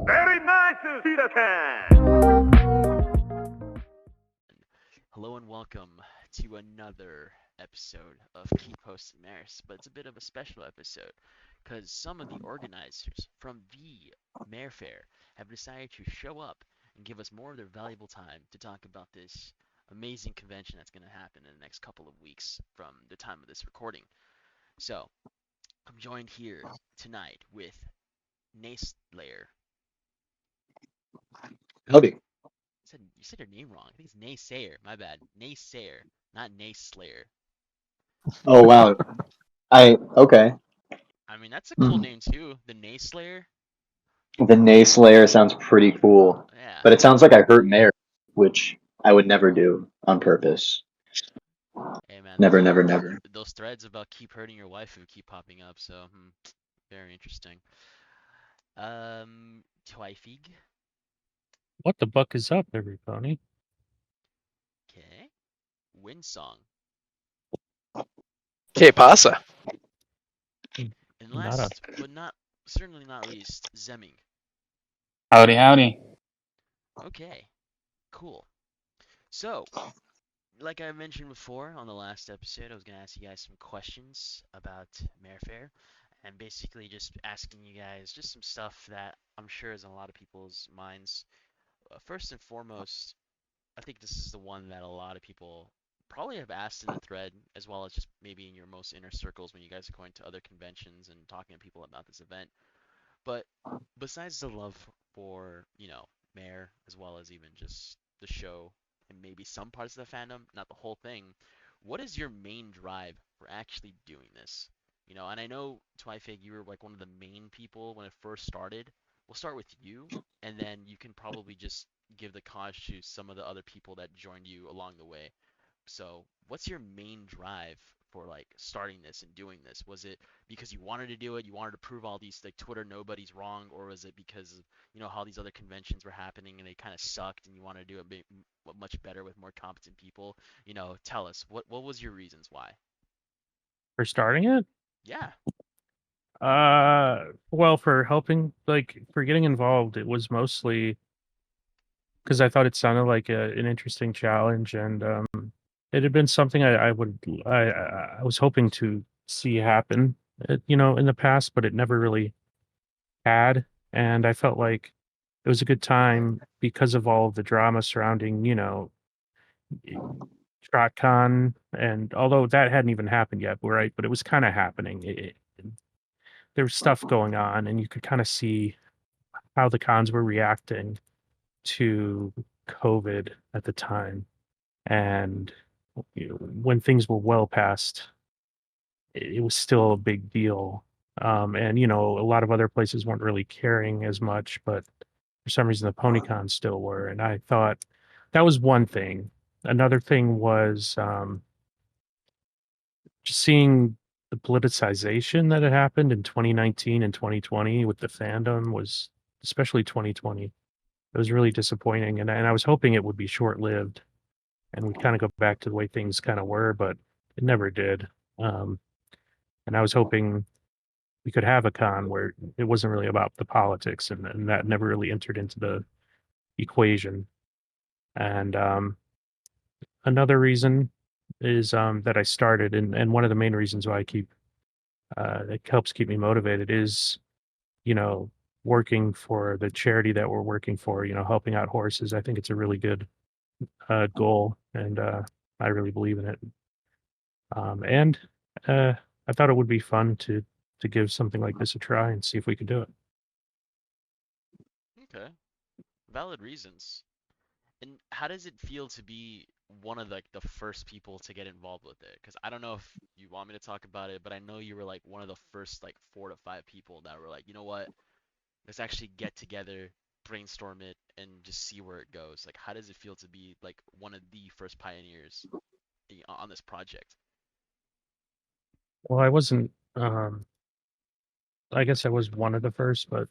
Very nice, Peter. Hello and welcome to another episode of Keep Hosting Maris, but it's a bit of a special episode because some of the organizers from the Mayor Fair have decided to show up and give us more of their valuable time to talk about this amazing convention that's going to happen in the next couple of weeks from the time of this recording. So, I'm joined here tonight with Nayslayer. Howdy. You said your name wrong. I think it's Naysayer. My bad. Naysayer, not Nayslayer. Oh wow. Okay. I mean, that's a cool Hmm. name too, the Nayslayer. The Nayslayer sounds pretty cool, Yeah. but it sounds like I hurt Mayor, which I would never do on purpose. Hey man, Never, never, never. those threads about keep hurting your wife who keep popping up, so very interesting. Twyfig. What the buck is up, everybody? Okay. Windsong. Que pasa? And Not last but not certainly not least, Zemming. Howdy, howdy. Okay. Cool. So, like I mentioned before on the last episode, I was gonna ask you guys some questions about Mayor Fair, and basically just asking you guys just some stuff that I'm sure is in a lot of people's minds. First and foremost, I think this is the one that a lot of people probably have asked in the thread, as well as just maybe in your most inner circles when you guys are going to other conventions and talking to people about this event. But besides the love for, Mayor, as well as even just the show and maybe some parts of the fandom, not the whole thing, what is your main drive for actually doing this? And I know, Twyfig, you were like one of the main people when it first started. We'll start with you, and then you can probably just give the cause to some of the other people that joined you along the way. So, what's your main drive for like starting this and doing this? Was it because you wanted to do it, you wanted to prove all these like Twitter nobody's wrong, or was it because of, how these other conventions were happening and they kind of sucked and you want to do it much better with more competent people? Tell us what was your reasons why? for starting it. Yeah. Well, for helping, like, for getting involved, it was mostly because I thought it sounded like an interesting challenge, and it had been something I was hoping to see happen, in the past, but it never really had, and I felt like it was a good time because of all of the drama surrounding, TrotCon, and although that hadn't even happened yet, right? But it was kind of happening. There was stuff going on, and you could kind of see how the cons were reacting to COVID at the time. And when things were well past, it was still a big deal. And a lot of other places weren't really caring as much, but for some reason the PonyCon still were. And I thought that was one thing. Another thing was just seeing the politicization that had happened in 2019 and 2020 with the fandom was, especially 2020. It was really disappointing, and I was hoping it would be short lived, and we'd kind of go back to the way things kind of were, but it never did. Um, and I was hoping we could have a con where it wasn't really about the politics, and that never really entered into the equation. And another reason is that I started, and one of the main reasons why I keep it helps keep me motivated is, you know, working for the charity that we're working for, helping out horses. I think it's a really good goal, and I really believe in it. And I thought it would be fun to give something like this a try and see if we could do it. Okay. Valid reasons. And how does it feel to be one of like the first people to get involved with it? Because I don't know if you want me to talk about it, but I know you were like one of the first like 4 to 5 people that were like, you know what, let's actually get together, brainstorm it, and just see where it goes. Like, how does it feel to be like one of the first pioneers on this project? Well, I wasn't. I guess I was one of the first, but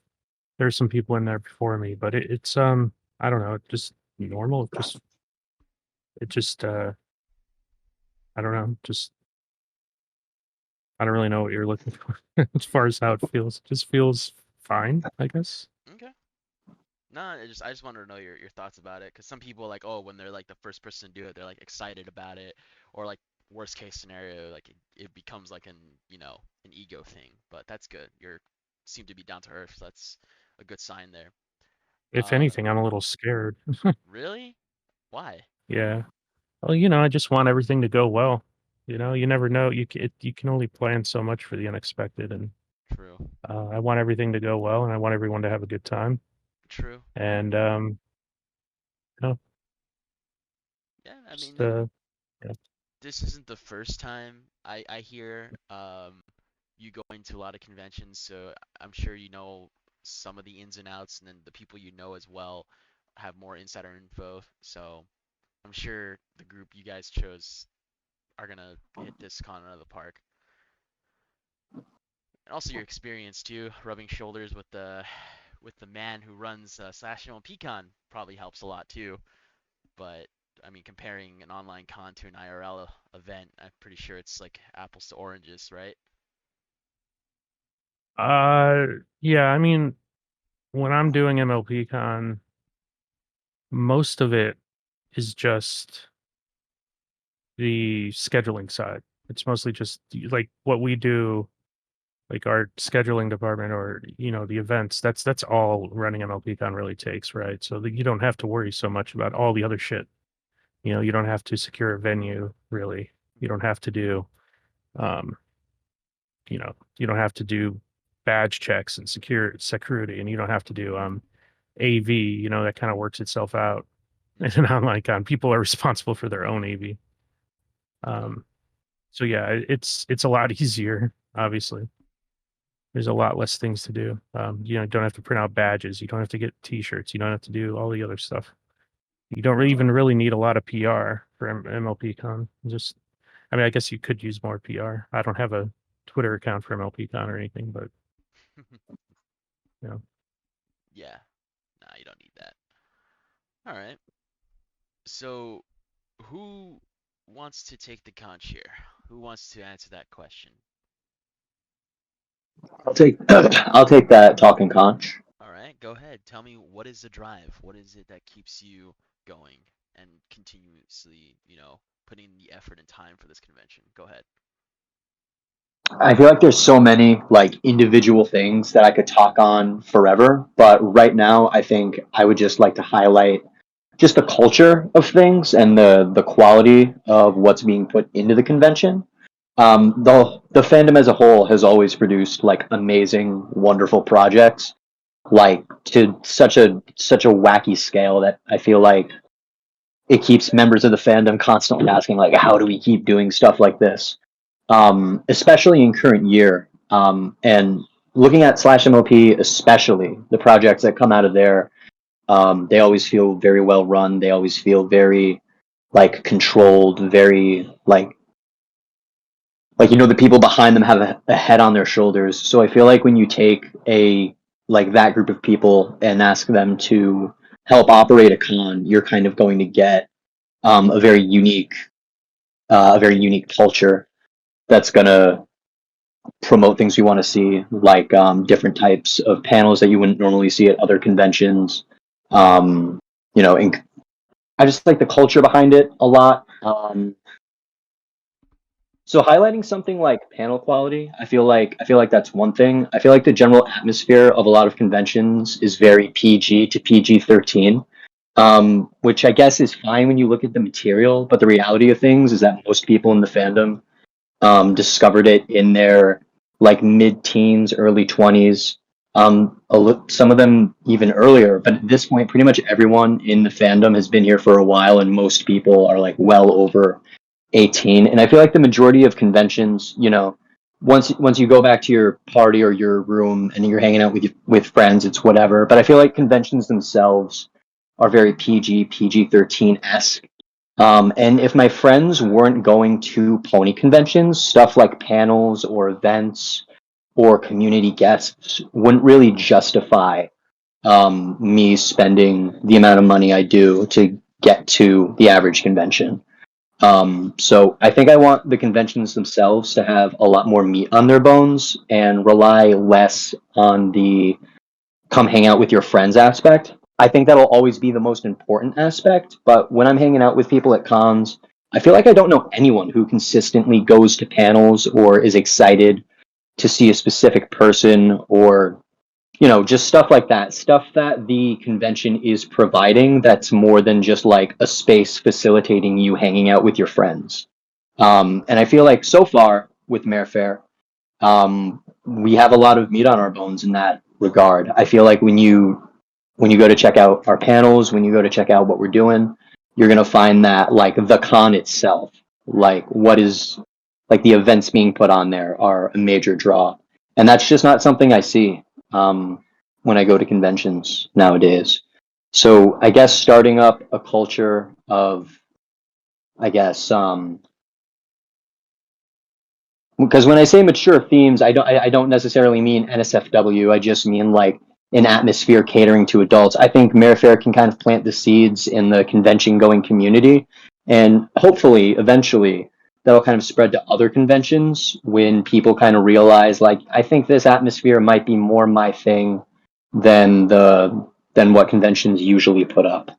there's some people in there before me. But it's I don't know, just normal. It just I don't know, just I don't really know what you're looking for as far as how it feels. It just feels fine, I guess. Okay. No, I just wanted to know your thoughts about it, because some people like, oh, when they're like the first person to do it, they're like excited about it, or like worst case scenario, like it becomes like an ego thing. But that's good. You're seem to be down to earth, so that's a good sign there. If Uh, anything, I'm a little scared. really? Why? Yeah. Well, I just want everything to go well. You never know. You can only plan so much for the unexpected, and True. I want everything to go well, and I want everyone to have a good time. True. And you know, Yeah, I just mean, yeah. this isn't the first time I hear you go into a lot of conventions, so I'm sure you know some of the ins and outs, and then the people you know as well have more insider info. So I'm sure the group you guys chose are gonna hit this con out of the park. And also your experience too, rubbing shoulders with the man who runs Slash MLP Con probably helps a lot too. But I mean, comparing an online con to an IRL event, I'm pretty sure it's like apples to oranges, right? Yeah. I mean, when I'm doing MLPCon, most of it is just the scheduling side. It's mostly just like what we do, like our scheduling department, or the events. That's all running MLPCon really takes, right? So that you don't have to worry so much about all the other shit. You don't have to secure a venue really. You don't have to do, um, you don't have to do badge checks and security, and you don't have to do AV. That kind of works itself out. And an online con, people are responsible for their own AV. Um, so yeah, it's a lot easier. Obviously, there's a lot less things to do. You don't have to print out badges. You don't have to get T-shirts. You don't have to do all the other stuff. You don't even really need a lot of PR for MLPCon. Just, I mean, I guess you could use more PR. I don't have a Twitter account for MLPCon or anything, but you know, Yeah. Nah, you don't need that. All right. So, who wants to take the conch here? Who wants to answer that question? I'll take I'll take that talking conch. All right, go ahead. Tell me, what is the drive? What is it that keeps you going and continuously, putting the effort and time for this convention? Go ahead. I feel like there's so many like individual things that I could talk on forever, but right now I think I would just like to highlight just the culture of things and the quality of what's being put into the convention. The fandom as a whole has always produced like amazing, wonderful projects, like to such a wacky scale that I feel like it keeps members of the fandom constantly asking like, how do we keep doing stuff like this? Especially in current year. And looking at Slash MLP, especially the projects that come out of there, they always feel very well run. They always feel very like controlled, very like the people behind them have a head on their shoulders. So I feel like when you take a like that group of people and ask them to help operate a con, you're kind of going to get a very unique culture that's gonna promote things you want to see, like different types of panels that you wouldn't normally see at other conventions. And I just like the culture behind it a lot. So highlighting something like panel quality, I feel like that's one thing. I feel like the general atmosphere of a lot of conventions is very PG to PG-13, which I guess is fine when you look at the material. But the reality of things is that most people in the fandom discovered it in their like mid-teens, early 20s. Some of them even earlier. But at this point, pretty much everyone in the fandom has been here for a while, and most people are like well over 18. And I feel like the majority of conventions, once you go back to your party or your room and you're hanging out with friends, it's whatever. But I feel like conventions themselves are very PG 13 esque. And if my friends weren't going to pony conventions, stuff like panels or events or community guests wouldn't really justify me spending the amount of money I do to get to the average convention. So I think I want the conventions themselves to have a lot more meat on their bones and rely less on the come hang out with your friends aspect. I think that'll always be the most important aspect. But when I'm hanging out with people at cons, I feel like I don't know anyone who consistently goes to panels or is excited to see a specific person, or just stuff like that, stuff that the convention is providing that's more than just like a space facilitating you hanging out with your friends. And I feel like so far with Mayor Fair, we have a lot of meat on our bones in that regard. I feel like when you go to check out our panels, when you go to check out what we're doing, you're gonna find that like the con itself, like what is like the events being put on there are a major draw, and that's just not something I see when I go to conventions nowadays. So I guess starting up a culture of, I guess, because when I say mature themes, I don't necessarily mean NSFW. I just mean like an atmosphere catering to adults. I think Mayor Fair can kind of plant the seeds in the convention going community, and hopefully, eventually, that'll kind of spread to other conventions when people kind of realize like I think this atmosphere might be more my thing than what conventions usually put up.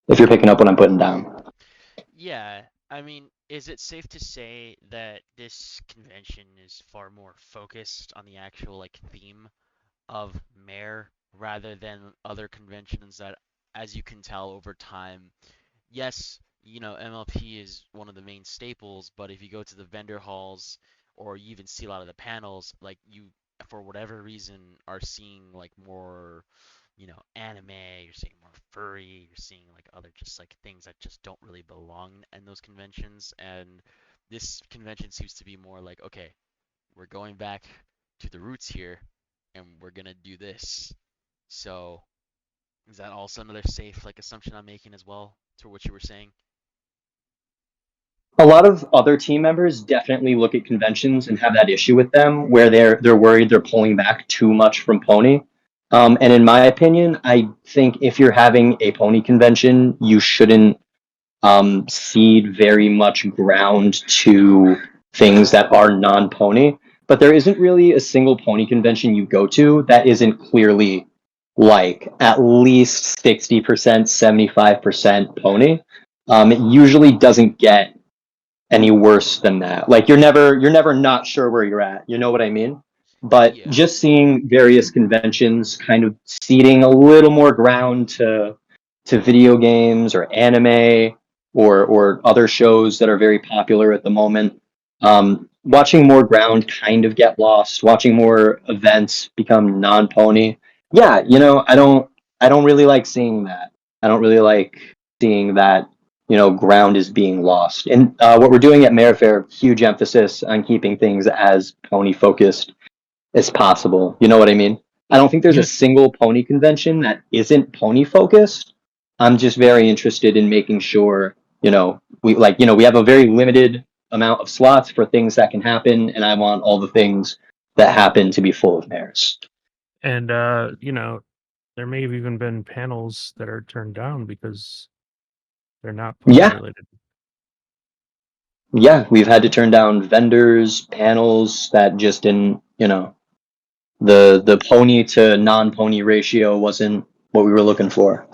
If you're picking up what I'm putting down. Yeah, I mean, is it safe to say that this convention is far more focused on the actual like theme of Mare rather than other conventions that, as you can tell over time, yes, MLP is one of the main staples, but if you go to the vendor halls or you even see a lot of the panels, like you, for whatever reason, are seeing like more, anime, you're seeing more furry, you're seeing like other just like things that just don't really belong in those conventions. And this convention seems to be more like, okay, we're going back to the roots here and we're gonna do this. So is that also another safe like assumption I'm making as well to what you were saying? A lot of other team members definitely look at conventions and have that issue with them where they're worried they're pulling back too much from pony. And in my opinion, I think if you're having a pony convention, you shouldn't cede very much ground to things that are non-pony. But there isn't really a single pony convention you go to that isn't clearly like at least 60%, 75% pony. It usually doesn't get any worse than that. Like you're never not sure where you're at. You know what I mean? But Yeah. just seeing various conventions kind of ceding a little more ground to video games or anime or other shows that are very popular at the moment. Watching more ground kind of get lost. Watching more events become non-pony. Yeah, I don't really like seeing that. I don't really like seeing that ground is being lost. And what we're doing at Mayor Fair, huge emphasis on keeping things as pony focused as possible. You know what I mean? I don't think there's a Yeah. single pony convention that isn't pony focused. I'm just very interested in making sure, we have a very limited amount of slots for things that can happen, and I want all the things that happen to be full of mares. And there may have even been panels that are turned down because they're not pony Yeah, related. yeah, we've had to turn down vendors, panels that just didn't, the pony to non-pony ratio wasn't what we were looking for.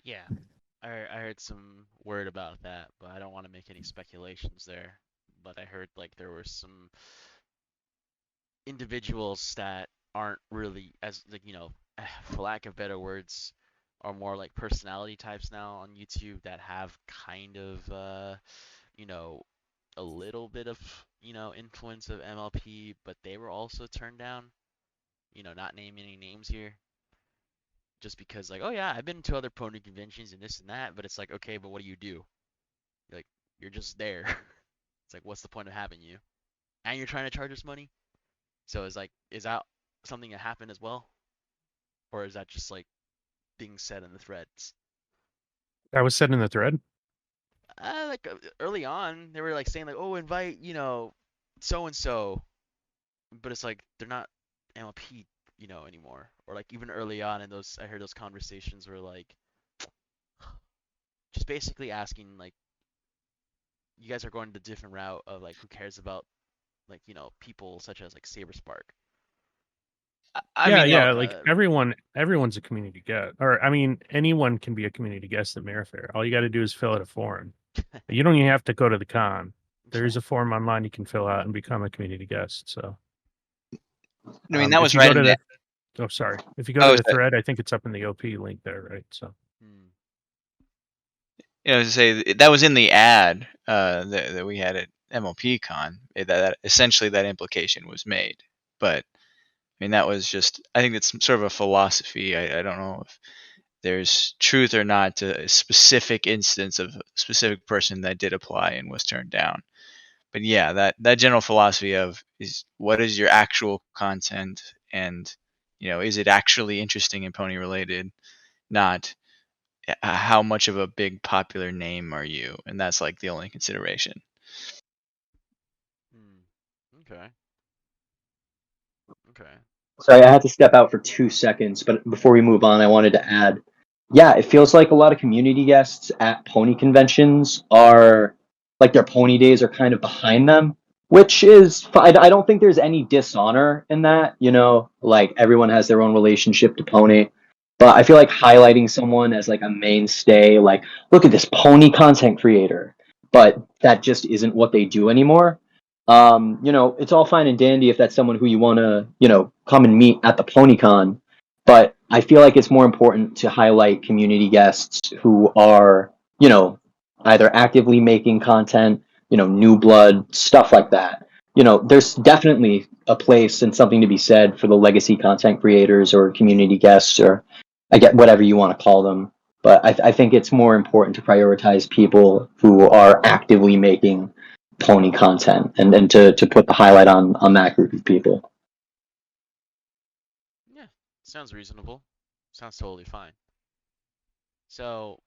Yeah. I heard some word about that, but I don't want to make any speculations there. But I heard like there were some individuals that aren't really as like, for lack of better words, are more like personality types now on YouTube that have kind of you know, a little bit of, influence of MLP, but they were also turned down. Not naming any names here, just because like, oh yeah, I've been to other pony conventions and this and that, but it's like, okay, but what do you do? Like, you're just there. It's like, what's the point of having you? And you're trying to charge us money? So it's like, is that something that happened as well? Or is that just like being said in the threads? That was said in the thread. Like early on, they were like saying like, oh, invite, so and so, but it's like they're not MLP, anymore. Or like even early on in those, I heard those conversations were like, just basically asking like, you guys are going the different route of like, who cares about like, people such as like Saber Spark. I yeah, mean, yeah. no, Like Uh, everyone's a community guest, or I mean, anyone can be a community guest at Merrifair. All you got to do is fill out a form. You don't even have to go to the con. There's yeah. a form online you can fill out and become a community guest. So, I mean that if was you right go in to the. oh, sorry, if you go to Oh, the thread, I think it's up in the OP link there, right? So, Hmm. to say that was in the ad that we had at MLP Con. That essentially that implication was made, but I mean that was just. I think it's sort of a philosophy. I don't know if there's truth or not to a specific instance of a specific person that did apply and was turned down. But yeah, that general philosophy of is what is your actual content and is it actually interesting and pony related, not how much of a big popular name are you, and that's like the only consideration. Hmm. Okay. Okay. Sorry, I had to step out for 2 seconds, but before we move on, I wanted to add, yeah, it feels like a lot of community guests at pony conventions are like their pony days are kind of behind them, which is fine. I don't think there's any dishonor in that, like everyone has their own relationship to pony. But I feel like highlighting someone as like a mainstay, like, look at this pony content creator, but that just isn't what they do anymore. It's all fine and dandy if that's someone who you want to, come and meet at the PonyCon. But I feel like it's more important to highlight community guests who are, either actively making content, new blood, stuff like that. There's definitely a place and something to be said for the legacy content creators or community guests, or I get whatever you want to call them. But I think it's more important to prioritize people who are actively making pony content and to put the highlight on that group of people. Yeah. Sounds reasonable. Sounds totally fine. So,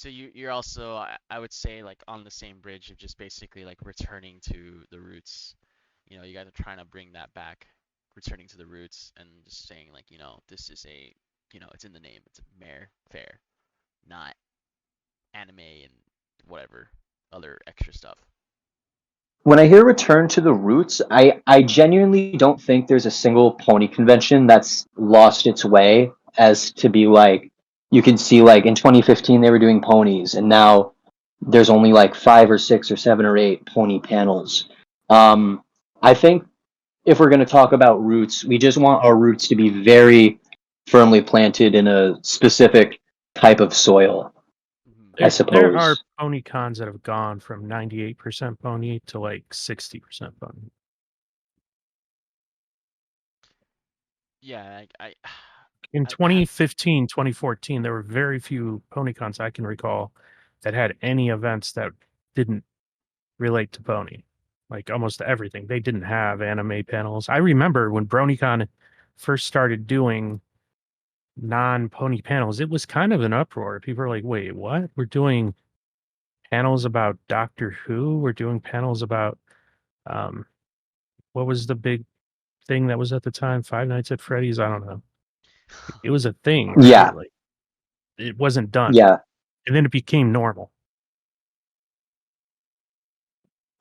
you're also I would say like on the same bridge of just basically like returning to the roots. You guys are trying to bring that back, returning to the roots and just saying like, this is it's in the name. It's a mare fair, not anime and whatever other extra stuff. When I hear return to the roots, I genuinely don't think there's a single pony convention that's lost its way as to be like you can see like in 2015 they were doing ponies and now there's only like 5 or 6 or 7 or 8 pony panels. I think if we're going to talk about roots, we just want our roots to be very firmly planted in a specific type of soil, Hmm. I there are suppose. pony cons that have gone from 98% pony to like 60% pony. Yeah, In I have. 2015, 2014, there were very few pony cons I can recall that had any events that didn't relate to pony. Like almost everything. They didn't have anime panels. I remember when BronyCon first started doing non-pony panels, it was kind of an uproar. People were like, "Wait, what? We're doing panels about Doctor Who? We're doing panels about um what was the big thing that was at the time? Five Nights at Freddy's? I don't know. It was a thing, Yeah, right? Like it wasn't done. yeah. And then it became normal.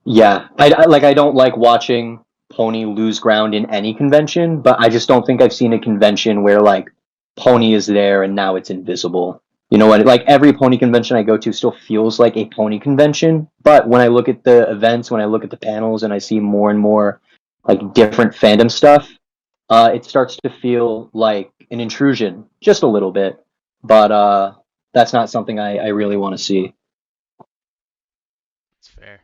Yeah, I don't like watching Pony lose ground in any convention, but I just don't think I've seen a convention where like Pony is there and now it's invisible. You know what? Like every Pony convention I go to still feels like a Pony convention, but when I look at the events, when I look at the panels, and I see more and more like different fandom stuff, it starts to feel like an intrusion, just a little bit. But that's not something I really want to see. It's fair.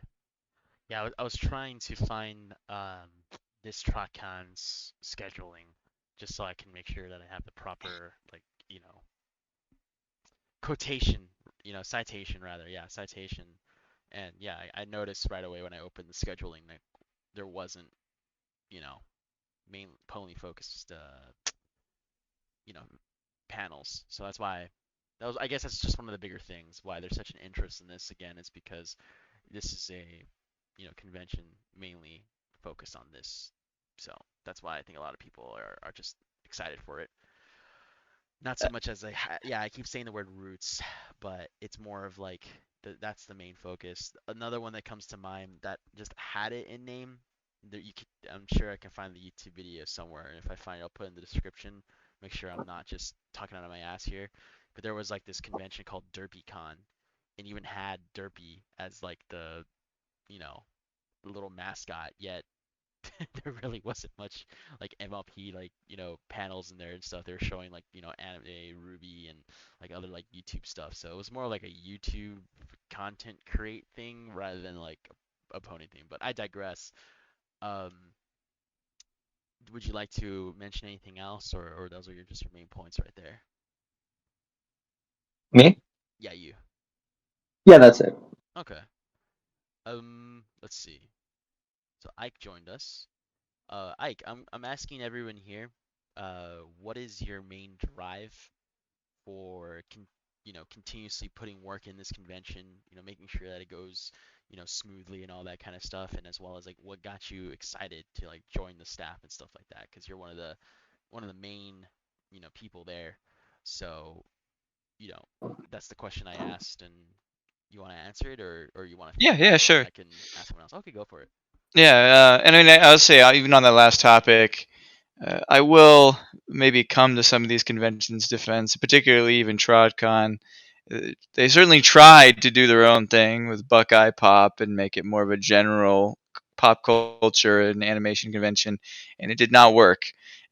Yeah, I was trying to find this TrotCon's scheduling just so I can make sure that I have the proper like, quotation, citation rather. Yeah, citation. And yeah, I noticed right away when I opened the scheduling that there wasn't, you know, main pony focused you know, panels. So that's why I guess that's just one of the bigger things why there's such an interest in this again is because this is a, convention mainly focused on this. So that's why I think a lot of people are just excited for it. Not so much as yeah, I keep saying the word roots, but it's more of like that's the main focus. Another one that comes to mind that just had it in name, I'm sure I can find the YouTube video somewhere, and if I find it, I'll put it in the description. Make sure I'm not just talking out of my ass here. But there was like this convention called DerpyCon, and even had Derpy as like the, you know, little mascot. Yet there really wasn't much like MLP, like, panels in there and stuff. They were showing like, anime, Ruby, and like other like YouTube stuff. So it was more like a YouTube content create thing rather than like a pony thing. But I digress. Um, would you like to mention anything else, or those are just your main points right there? Me? Yeah, you. Yeah, that's it. Okay. Let's see. So Ike joined us. Ike, I'm asking everyone here, what is your main drive for continuously putting work in this convention, making sure that it goes, smoothly and all that kind of stuff, and as well as like what got you excited to like join the staff and stuff like that, because you're one of the main, people there. So, that's the question I asked, and you want to answer it, or you want to think Yeah, about yeah, it, and sure. I can ask someone else. Okay, go for it. Yeah, and I mean, I'll say even on that last topic, I will maybe come to some of these conventions' defense, particularly even TrodCon. They certainly tried to do their own thing with Buckeye Pop and make it more of a general pop culture and animation convention, and it did not work.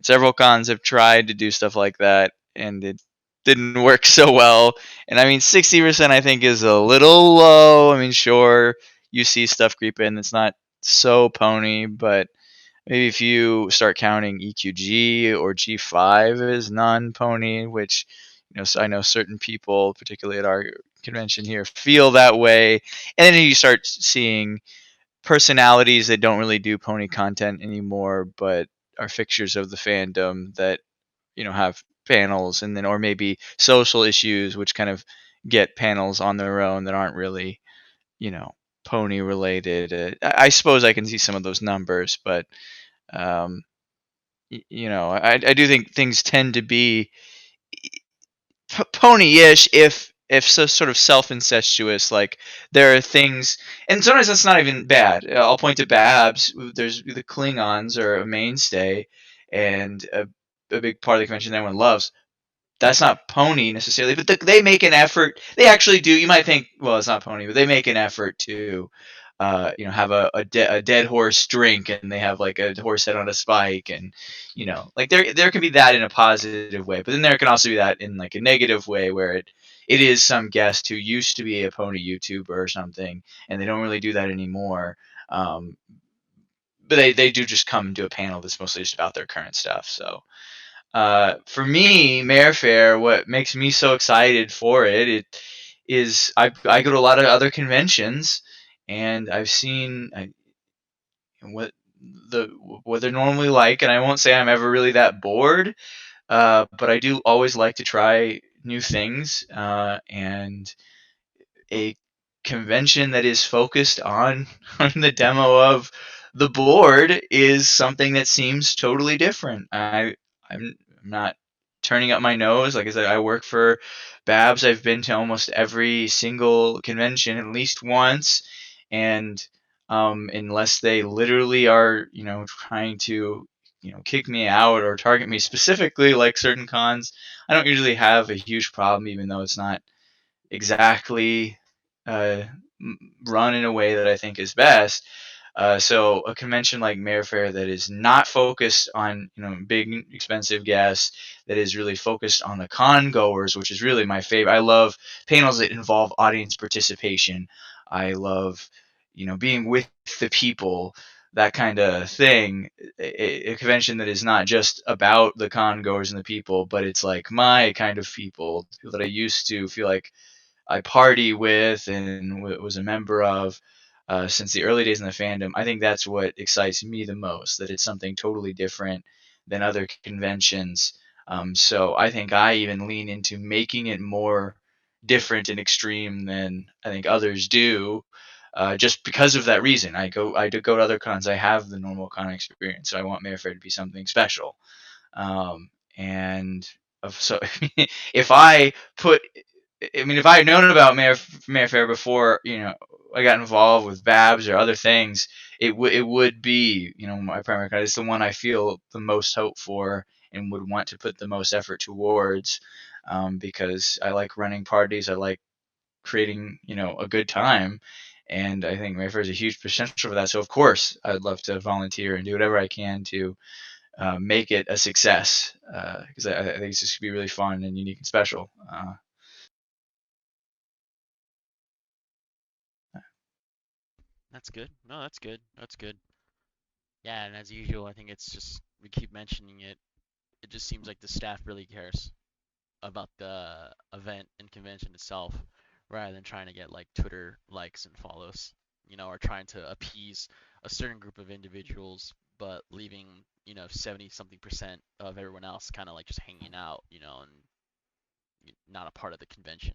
Several cons have tried to do stuff like that, and it didn't work so well. And I mean, 60% I think is a little low. I mean, sure, you see stuff creep in that's not so pony, but maybe if you start counting EQG or G5 as non-pony, which so I know certain people, particularly at our convention here, feel that way, and then you start seeing personalities that don't really do pony content anymore, but are fixtures of the fandom that have panels, and then or maybe social issues, which kind of get panels on their own that aren't really you know pony related. I suppose I can see some of those numbers, but um, I do think things tend to be pony-ish if so sort of self-incestuous. Like there are things, and sometimes that's not even bad. I'll point to Babs. There's the Klingons are a mainstay, and a big part of the convention that everyone loves. That's not pony necessarily, but they make an effort. They actually do. You might think, well, it's not pony, but they make an effort to, have a dead horse drink, and they have like a horse head on a spike, and like there can be that in a positive way, but then there can also be that in like a negative way where it is some guest who used to be a pony YouTuber or something, and they don't really do that anymore. Um, but they do just come to a panel that's mostly just about their current stuff. So for me, Mayor what makes me so excited for it is I go to a lot of other conventions, and I've seen what what they're normally like, and I won't say I'm ever really that bored, but I do always like to try new things, and a convention that is focused on on the demo of the board is something that seems totally different. I'm not turning up my nose. Like I said, I work for Babs. I've been to almost every single convention at least once, and unless they literally are, trying to, kick me out or target me specifically, like certain cons, I don't usually have a huge problem, even though it's not exactly uh, run in a way that I think is best. So a convention like Mayfair that is not focused on big expensive guests, that is really focused on the con goers, which is really my favorite. I love panels that involve audience participation. I love being with the people, that kind of thing. A convention that is not just about the con goers and the people, but it's like my kind of people that I used to feel like I party with and was a member of since the early days in the fandom. I think that's what excites me the most, that it's something totally different than other conventions. So I think I even lean into making it more different and extreme than I think others do. Just because of that reason, I do go to other cons. I have the normal con experience, so I want Mayfair to be something special. And so, if I put I mean, if I had known about Mayfair before, I got involved with Babs or other things, it would be, my primary con. It's the one I feel the most hope for and would want to put the most effort towards, because I like running parties. I like creating, a good time. And I think Mayfair is a huge potential for that. So of course, I'd love to volunteer and do whatever I can to make it a success, because I think it's just gonna be really fun and unique and special. That's good. No, that's good. That's good. Yeah, and as usual, I think it's just we keep mentioning it. It just seems like the staff really cares about the event and convention itself, rather than trying to get like Twitter likes and follows, or trying to appease a certain group of individuals, but leaving 70 something percent of everyone else kind of like just hanging out, and not a part of the convention.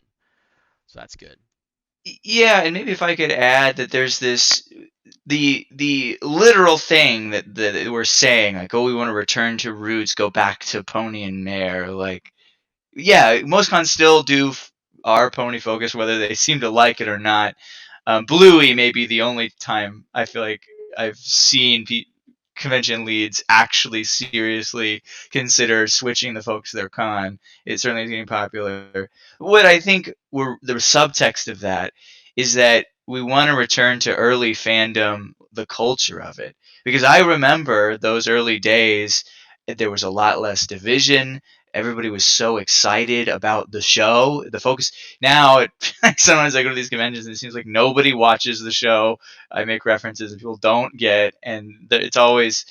So that's good. Yeah, and maybe if I could add that there's the literal thing that we're saying, like, oh, we want to return to roots, go back to pony and mare. Like, yeah, most cons still do are pony focused, whether they seem to like it or not. Bluey may be the only time I feel like I've seen convention leads actually seriously consider switching the folks to their con. It certainly is getting popular. What I think the subtext of that is that we want to return to early fandom, the culture of it. Because I remember those early days, there was a lot less division. Everybody was so excited about the show. The focus now, sometimes I go to these conventions and it seems like nobody watches the show. I make references and people don't get, and it's always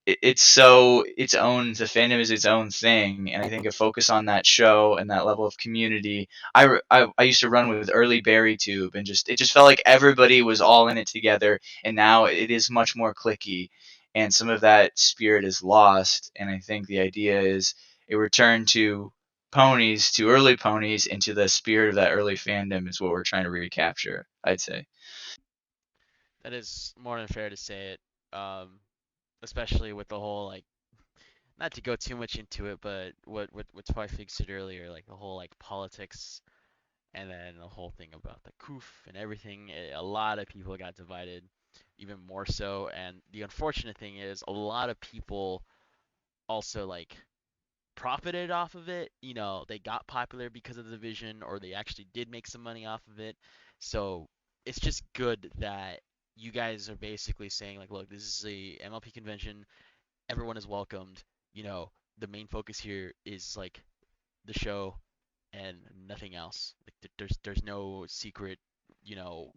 it's so its own. The fandom is its own thing, and I think a focus on that show and that level of community. I used to run with early Berry Tube, and it just felt like everybody was all in it together, and now it is much more clicky, and some of that spirit is lost. And I think the idea is a return to ponies, to early ponies, into the spirit of that early fandom is what we're trying to recapture, I'd say. That is more than fair to say it. Especially with the whole like, not to go too much into it, but what Twyfig said earlier, like the whole like politics, and then the whole thing about the Koof and everything. A lot of people got divided, even more so. And the unfortunate thing is, a lot of people also like profited off of it. They got popular because of the division, or they actually did make some money off of it. So it's just good that you guys are basically saying like, look, this is a MLP convention. Everyone is welcomed. The main focus here is like the show and nothing else. Like there's no secret, you know,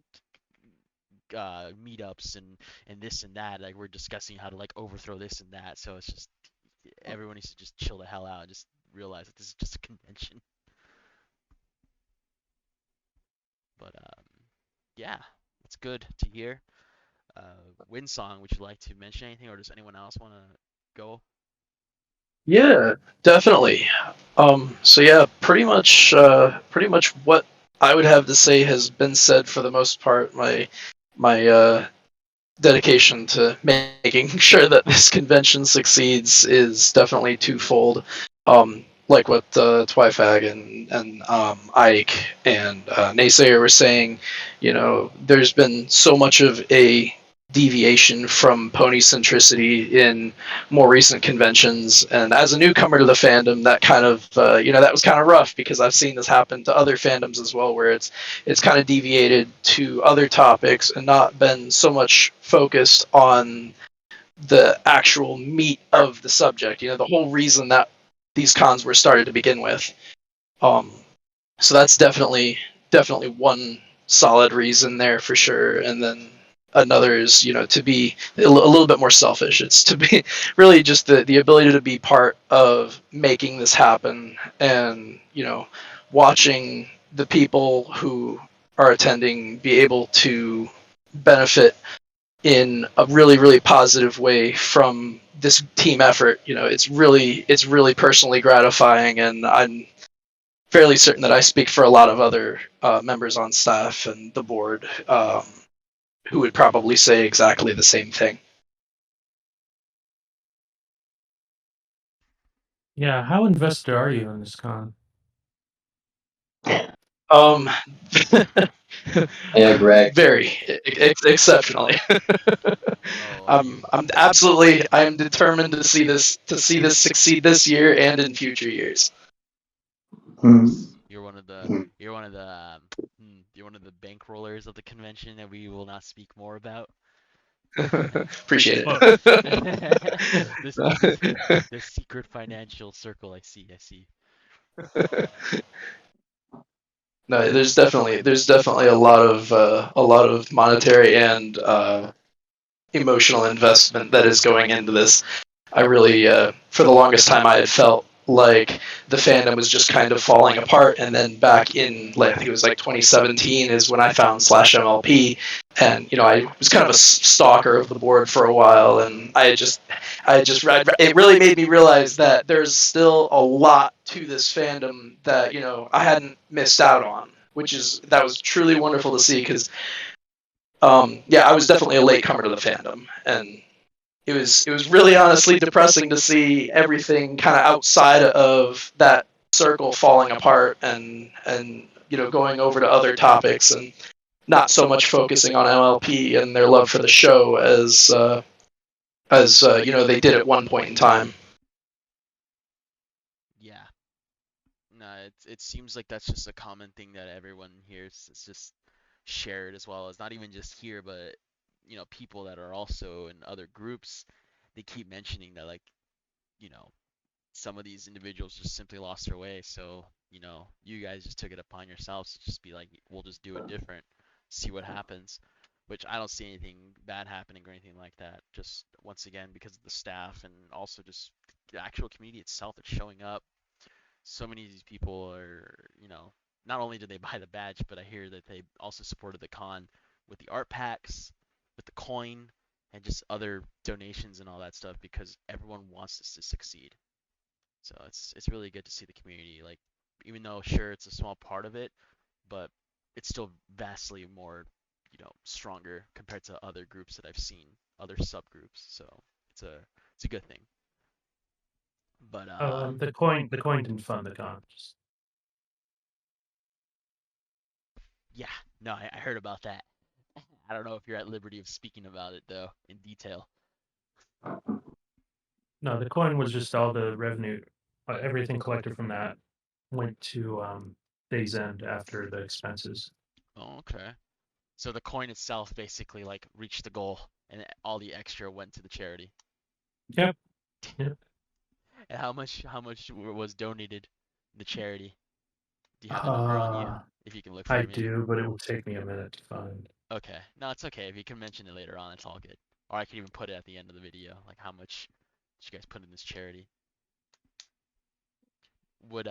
meetups and this and that. Like we're discussing how to like overthrow this and that. So it's just everyone needs to just chill the hell out and just realize that this is just a convention. But yeah, it's good to hear. Winsong, would you like to mention anything, or does anyone else want to go? Yeah, definitely. So yeah, pretty much what I would have to say has been said for the most part. My dedication to making sure that this convention succeeds is definitely twofold. Like what Twyfag and Ike and Naysayer were saying, there's been so much of a deviation from pony centricity in more recent conventions, and as a newcomer to the fandom, that kind of that was kind of rough because I've seen this happen to other fandoms as well, where it's kind of deviated to other topics and not been so much focused on the actual meat of the subject. The whole reason that these cons were started to begin with. Um, so that's definitely one solid reason there for sure. And then another is to be a little bit more selfish. It's to be really just the ability to be part of making this happen, and watching the people who are attending be able to benefit in a really really positive way from this team effort. It's really personally gratifying, and I'm fairly certain that I speak for a lot of other members on staff and the board, who would probably say exactly the same thing. Yeah, how invested are you in this con? Um, Yeah, Greg. very exceptionally. Oh, I am determined to see this succeed this year and in future years. you're one of the you're one of the bankrollers of the convention that we will not speak more about. Appreciate Well, it. This secret financial circle. I see. No, there's definitely a lot of monetary and emotional investment that is going into this. I really, for the longest time, I had felt like the fandom was just kind of falling apart, and then back in, like, I think it was like 2017 is when I found Slash MLP, and I was kind of a stalker of the board for a while, and it really made me realize that there's still a lot to this fandom that I hadn't missed out on, that was truly wonderful to see because I was definitely a latecomer to the fandom, and it was really honestly depressing to see everything kind of outside of that circle falling apart and going over to other topics and not so much focusing on MLP and their love for the show as they did at one point in time. Yeah. No, it seems like that's just a common thing that everyone hears. It's just shared as well as not even just here, but people that are also in other groups. They keep mentioning that some of these individuals just simply lost their way. So you guys just took it upon yourselves to just be like, we'll just do it different, see what happens. Which I don't see anything bad happening or anything like that. Just once again because of the staff and also just the actual community itself that's showing up. So many of these people are, not only did they buy the badge, but I hear that they also supported the con with the art packs, with the coin, and just other donations and all that stuff because everyone wants this to succeed. So it's really good to see the community, like, even though sure it's a small part of it, but it's still vastly more, stronger compared to other groups that I've seen, other subgroups. So it's a good thing. But the coin didn't fund the con. yeah, no, I heard about that. I don't know if you're at liberty of speaking about it though in detail. No, the coin was just all the revenue, everything collected from that went to Days End after the expenses. Oh, okay. So the coin itself basically like reached the goal, and all the extra went to the charity. Yep. And how much was donated in the charity? Do you have the number on you? If you can look for I me. do, but it will take me a minute to find. Okay. No, it's okay. If you can mention it later on, it's all good. Or I can even put it at the end of the video, like how much did you guys put in this charity. Would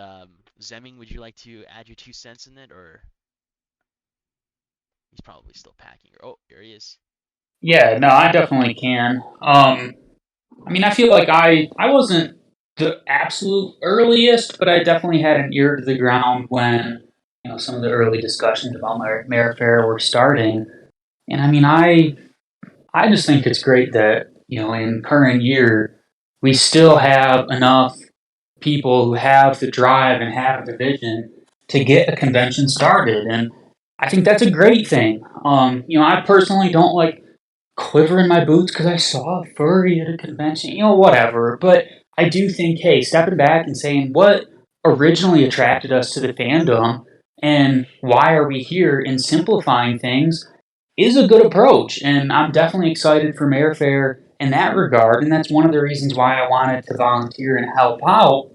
Zemming, would you like to add your 2 cents in it, or he's probably still packing? Oh, here he is. Yeah, no, I definitely can. I mean, I feel like I wasn't the absolute earliest, but I definitely had an ear to the ground when some of the early discussions about Mayor Fair were starting. And I mean, I just think it's great that in current year we still have enough people who have the drive and have the vision to get a convention started, and I think that's a great thing. I personally don't like quiver in my boots because I saw a furry at a convention, whatever. But I do think, hey, stepping back and saying what originally attracted us to the fandom and why are we here and simplifying things is a good approach. And I'm definitely excited for Mayor Fair in that regard. And that's one of the reasons why I wanted to volunteer and help out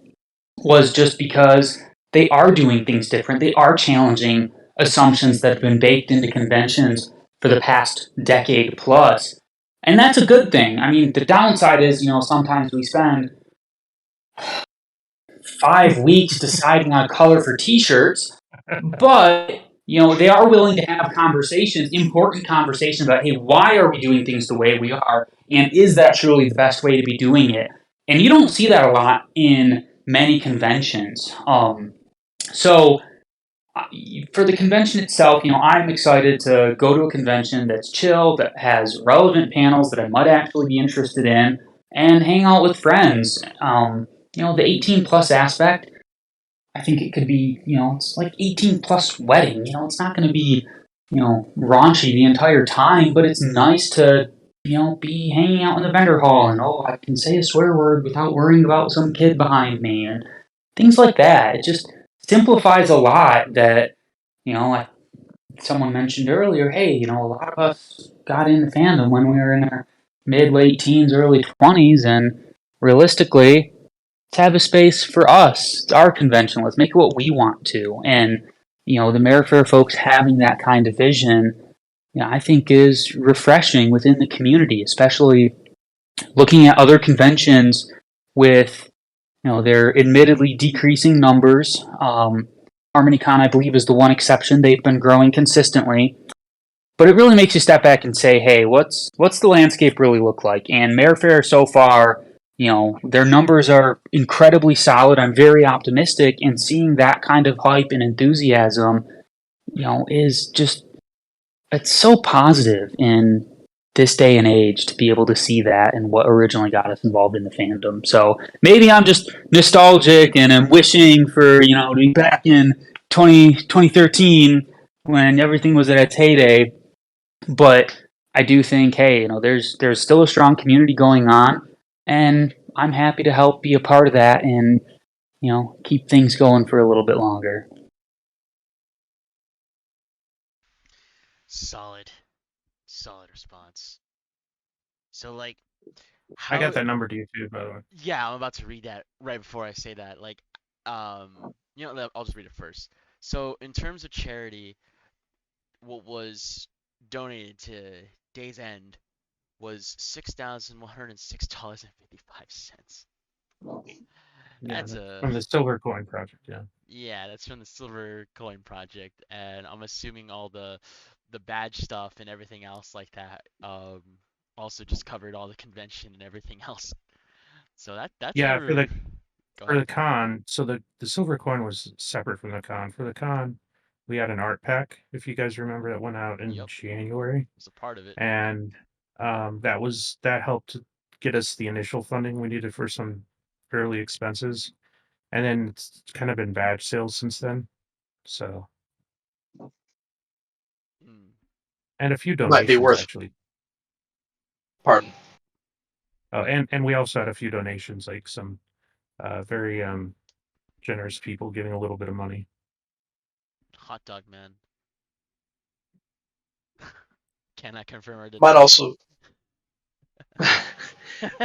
was just because they are doing things different. They are challenging assumptions that have been baked into conventions for the past decade plus. And that's a good thing. I mean, the downside is, sometimes we spend 5 weeks deciding on color for t-shirts, but, they are willing to have conversations, important conversations about, hey, why are we doing things the way we are? And is that truly the best way to be doing it? And you don't see that a lot in many conventions. So for the convention itself, I'm excited to go to a convention that's chill, that has relevant panels that I might actually be interested in, and hang out with friends. The 18 plus aspect, I think it could be, it's like 18 plus wedding. It's not going to be, raunchy the entire time, but it's nice to, be hanging out in the vendor hall and, oh, I can say a swear word without worrying about some kid behind me and things like that. It just simplifies a lot that, like someone mentioned earlier, hey, a lot of us got into fandom when we were in our mid, late teens, early 20s, and realistically, let's have a space for us. It's our convention. Let's make it what we want to. And, the Merrifair folks having that kind of vision, I think is refreshing within the community, especially looking at other conventions with, their admittedly decreasing numbers. HarmonyCon, I believe, is the one exception. They've been growing consistently. But it really makes you step back and say, hey, what's the landscape really look like? And Merrifair so far, their numbers are incredibly solid. I'm very optimistic, and seeing that kind of hype and enthusiasm, is just, it's so positive in this day and age to be able to see that and what originally got us involved in the fandom. So maybe I'm just nostalgic and I'm wishing for, to be back in 2013 when everything was at its heyday. But I do think, hey, there's still a strong community going on, and I'm happy to help be a part of that and, keep things going for a little bit longer. Solid response. So like, I how? got that number to you too, by the way. Yeah, I'm about to read that right before I say that. Like, I'll just read it first. So in terms of charity, what was donated to Day's End was $6,106.55. Yeah, That's from the Silver Coin Project. Yeah. That's from the Silver Coin Project, and I'm assuming all the badge stuff and everything else like that also just covered all the convention and everything else. So that's Yeah, Go for the ahead. con. So the silver coin was separate from the con. For the con, we had an art pack, if you guys remember, that went out in Yep, January, it's a part of it. and that helped to get us the initial funding we needed for some early expenses, and then it's kind of been badge sales since then. So, Mm. and a few Might be donations worth. actually. Pardon. Oh, and we also had a few donations, like some very generous people giving a little bit of money. Hot dog man. Cannot confirm or Might deny. also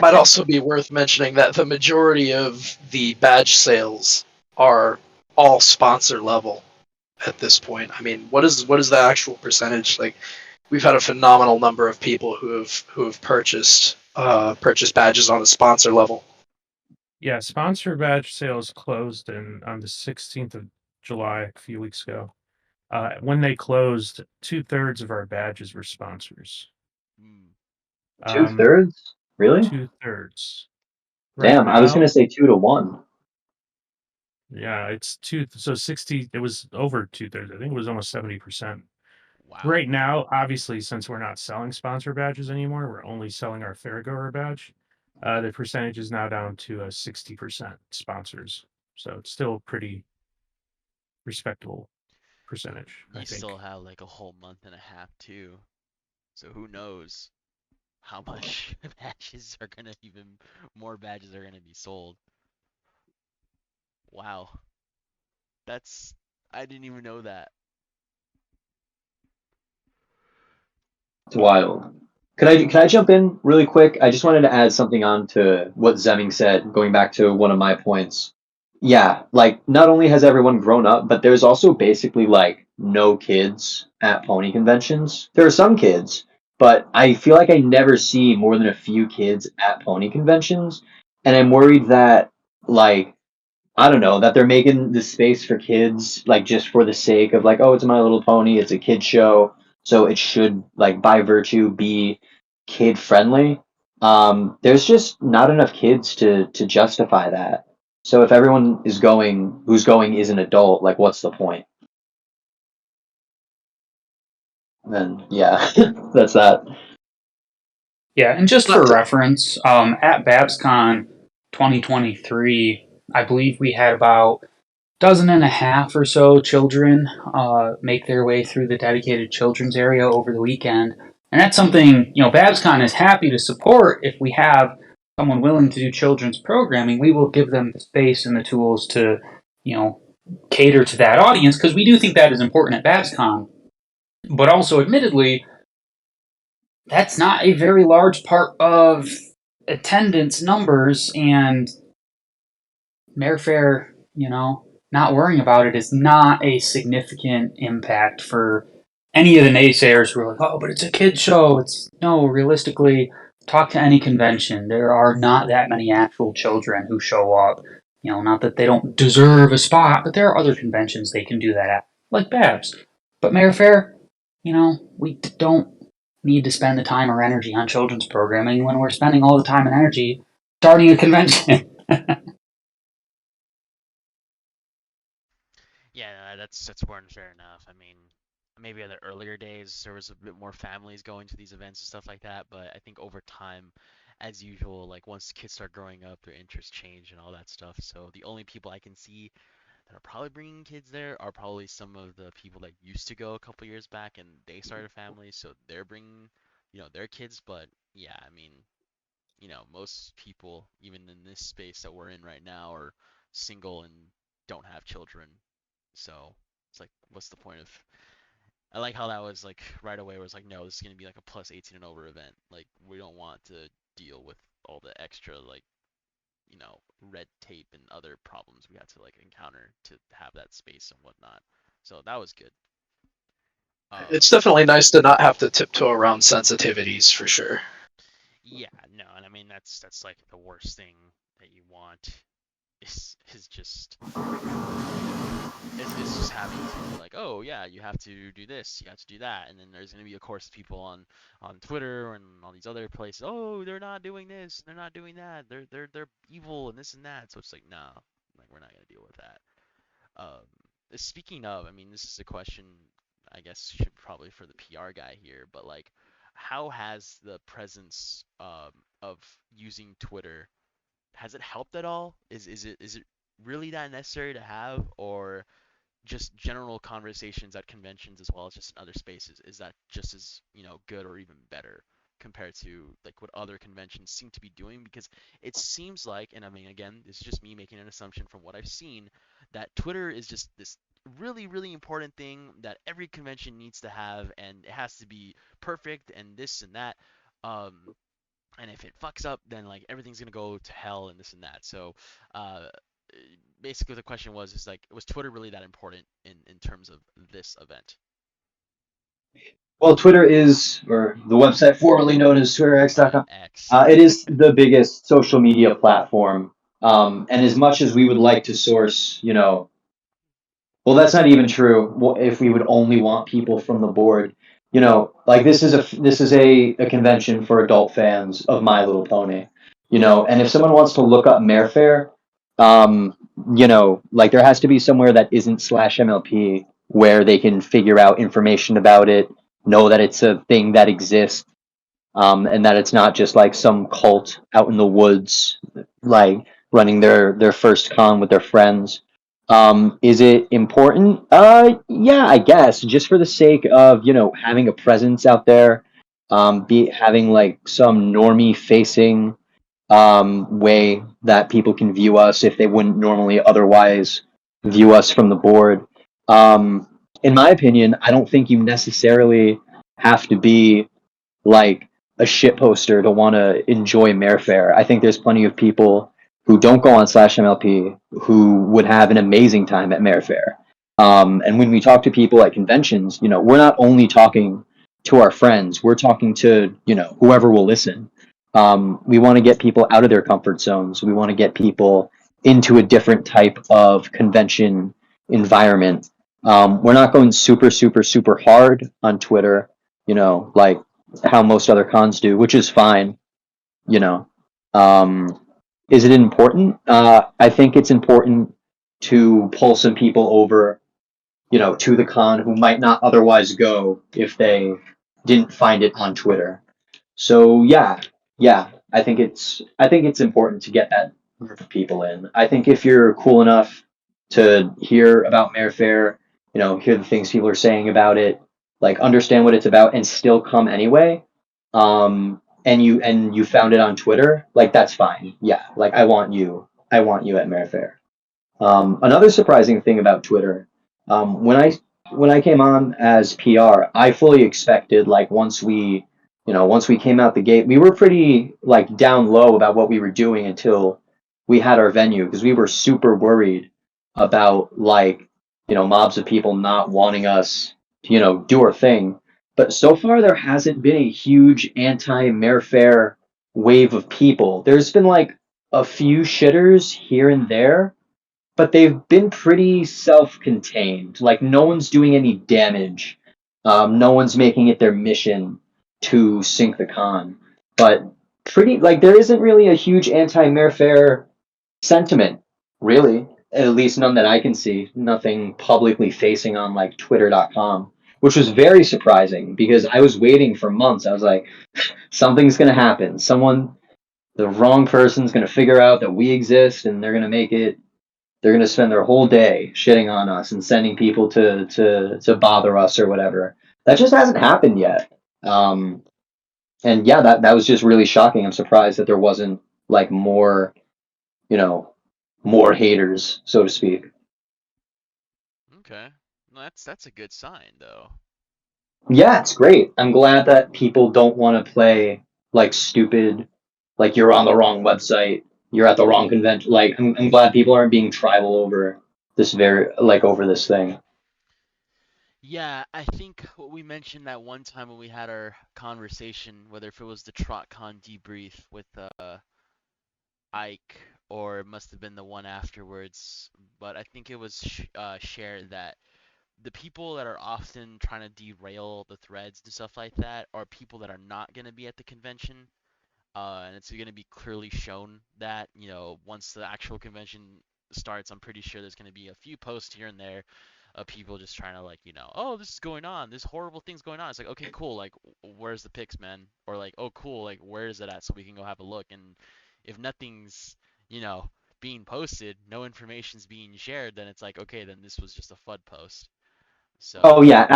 might also be worth mentioning that the majority of the badge sales are all sponsor level at this point. I mean, what is the actual percentage? Like, we've had a phenomenal number of people who have purchased badges on the sponsor level. Yeah, sponsor badge sales closed on the 16th of July, a few weeks ago. When they closed, 2/3 of our badges were sponsors. Mm. 2/3? Really? 2/3. Right Damn, I was now, gonna say 2 to 1. yeah, it's 60. It was over 2/3. I think it was almost 70%. Wow. Right now, obviously, since we're not selling sponsor badges anymore, we're only selling our fairgoer badge. The percentage is now down to 60% sponsors. So it's still pretty respectable percentage, I You think. still have like a whole month and a half too. So who knows how much more badges are gonna be sold. Wow. I didn't even know that. It's wild. Can I jump in really quick? I just wanted to add something on to what Zemming said, going back to one of my points. Yeah, like not only has everyone grown up, but there's also basically like no kids at pony conventions. There are some kids, but I feel like I never see more than a few kids at pony conventions, and I'm worried that like I don't know, that they're making the space for kids like just for the sake of like, oh, it's a My Little Pony, it's a kid show, so it should like by virtue be kid friendly. There's just not enough kids to justify that. So if everyone is going who's going is an adult, like what's the point? Then yeah, that's that. Yeah, and just Not for to, reference, at BabsCon 2023, I believe we had about dozen and a half or so children make their way through the dedicated children's area over the weekend. And that's something, BabsCon is happy to support. If we have someone willing to do children's programming, we will give them the space and the tools to, cater to that audience, because we do think that is important at BabsCon. But also, admittedly, that's not a very large part of attendance numbers, and Mayor Fair, not worrying about it is not a significant impact for any of the naysayers who are like, oh, but it's a kid show. No, realistically, talk to any convention. There are not that many actual children who show up. Not that they don't deserve a spot, but there are other conventions they can do that at, like Babs. But Mayor Fair, we don't need to spend the time or energy on children's programming when we're spending all the time and energy starting a convention. Yeah, that's more than fair enough. I mean, maybe in the earlier days there was a bit more families going to these events and stuff like that, but I think over time, as usual, like once kids start growing up, their interests change and all that stuff. So the only people I can see that are probably bringing kids there are probably some of the people that used to go a couple years back and they started families, so they're bringing, their kids. But yeah, I mean, most people, even in this space that we're in right now, are single and don't have children. So it's like, what's the point of? I like how that was like right away was like, no, this is gonna be like a plus 18 and over event. Like we don't want to deal with all the extra like, red tape and other problems we had to like encounter to have that space and whatnot. So that was good. It's definitely nice to not have to tiptoe around sensitivities for sure. Yeah, no, and I mean that's like the worst thing that you want is just is just having to be like, oh yeah, you have to do this, you have to do that, and then there's gonna be of course people on Twitter and all these other places, oh they're not doing this, they're not doing that, they're evil and this and that. So it's like, no, like we're not gonna deal with that. Speaking of, I mean, this is a question I guess should probably for the PR guy here, but like, how has the presence of using Twitter, has it helped at all? Is it really that necessary to have, or just general conversations at conventions as well as just in other spaces, is that just as good or even better compared to like what other conventions seem to be doing? Because it seems like, and I mean again, this is just me making an assumption from what I've seen, that Twitter is just this really really important thing that every convention needs to have, and it has to be perfect and this and that. um and if it fucks up, then like everything's gonna go to hell and this and that. So uh basically the question is like, was Twitter really that important in terms of this event? Well, Twitter is, or the website formerly known as TwitterX.com, X. it is the biggest social media platform. And as much as we would like to source, well, that's not even true. If we would only want people from the board, like this is a convention for adult fans of My Little Pony, and if someone wants to look up Mayor Fair, um, like there has to be somewhere that isn't /MLP where they can figure out information about it, know that it's a thing that exists, and that it's not just like some cult out in the woods, like running their first con with their friends. Is it important? Yeah, I guess just for the sake of having a presence out there, be having like some normie facing way that people can view us if they wouldn't normally otherwise view us from the board. In my opinion, I don't think you necessarily have to be like a shit poster to want to enjoy Mayor Fair. I think there's plenty of people who don't go on /MLP who would have an amazing time at Mayor Fair. And when we talk to people at conventions, we're not only talking to our friends, we're talking to, whoever will listen. We want to get people out of their comfort zones. We want to get people into a different type of convention environment. We're not going super, super, super hard on Twitter, like how most other cons do, which is fine. You know, is it important? I think it's important to pull some people over, to the con who might not otherwise go if they didn't find it on Twitter. So yeah, I think it's important to get that group of people in. I think if you're cool enough to hear about Mayor Fair, hear the things people are saying about it, like understand what it's about, and still come anyway. And you found it on Twitter, like that's fine. Yeah, like I want you at Mayor Fair. Another surprising thing about Twitter, when I came on as PR, I fully expected like once we came out the gate, we were pretty like down low about what we were doing until we had our venue because we were super worried about like mobs of people not wanting us to do our thing. But so far there hasn't been a huge anti-Mayor Fair wave of people. There's been like a few shitters here and there, but they've been pretty self-contained. Like no one's doing any damage. No one's making it their mission to sink the con. But pretty like there isn't really a huge anti-Mayor Fair sentiment, really. At least none that I can see. Nothing publicly facing on like Twitter.com, which was very surprising because I was waiting for months. I was like, something's gonna happen. The wrong person's gonna figure out that we exist, and they're going to spend their whole day shitting on us and sending people to bother us or whatever. That just hasn't happened yet. And yeah, that was just really shocking. I'm surprised that there wasn't like more, more haters, so to speak. Okay. No, that's a good sign though. Yeah, it's great. I'm glad that people don't want to play like stupid, like you're on the wrong website, you're at the wrong convention. Like I'm glad people aren't being tribal over over this thing. Yeah, I think what we mentioned that one time when we had our conversation, whether if it was the TrotCon debrief with Ike or it must have been the one afterwards, but I think it was shared that the people that are often trying to derail the threads and stuff like that are people that are not going to be at the convention. And it's going to be clearly shown that, once the actual convention starts, I'm pretty sure there's going to be a few posts here and there of people just trying to like, oh, this is going on, this horrible thing's going on. It's like, okay, cool, like, where's the pics, man? Or like, oh, cool, like, where is it at so we can go have a look? And if nothing's, you know, being posted, no information's being shared, then it's like, okay, then this was just a FUD post. Oh So, yeah,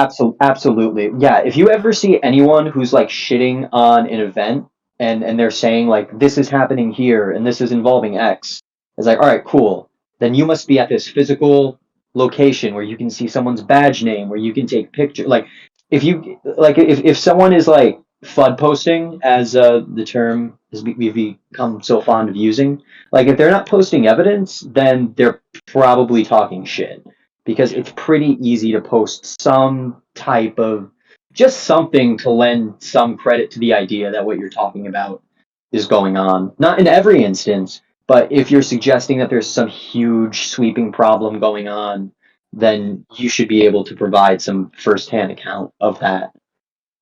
absolutely. Yeah, if you ever see anyone who's like shitting on an event and they're saying like this is happening here and this is involving X, it's like, all right, cool. Then you must be at this physical location where you can see someone's badge name, where you can take picture. Like if someone is like FUD posting, as the term we've become so fond of using, like if they're not posting evidence, then they're probably talking shit because yeah, it's pretty easy to post some type of just something to lend some credit to the idea that what you're talking about is going on. Not in every instance, but if you're suggesting that there's some huge sweeping problem going on, then you should be able to provide some firsthand account of that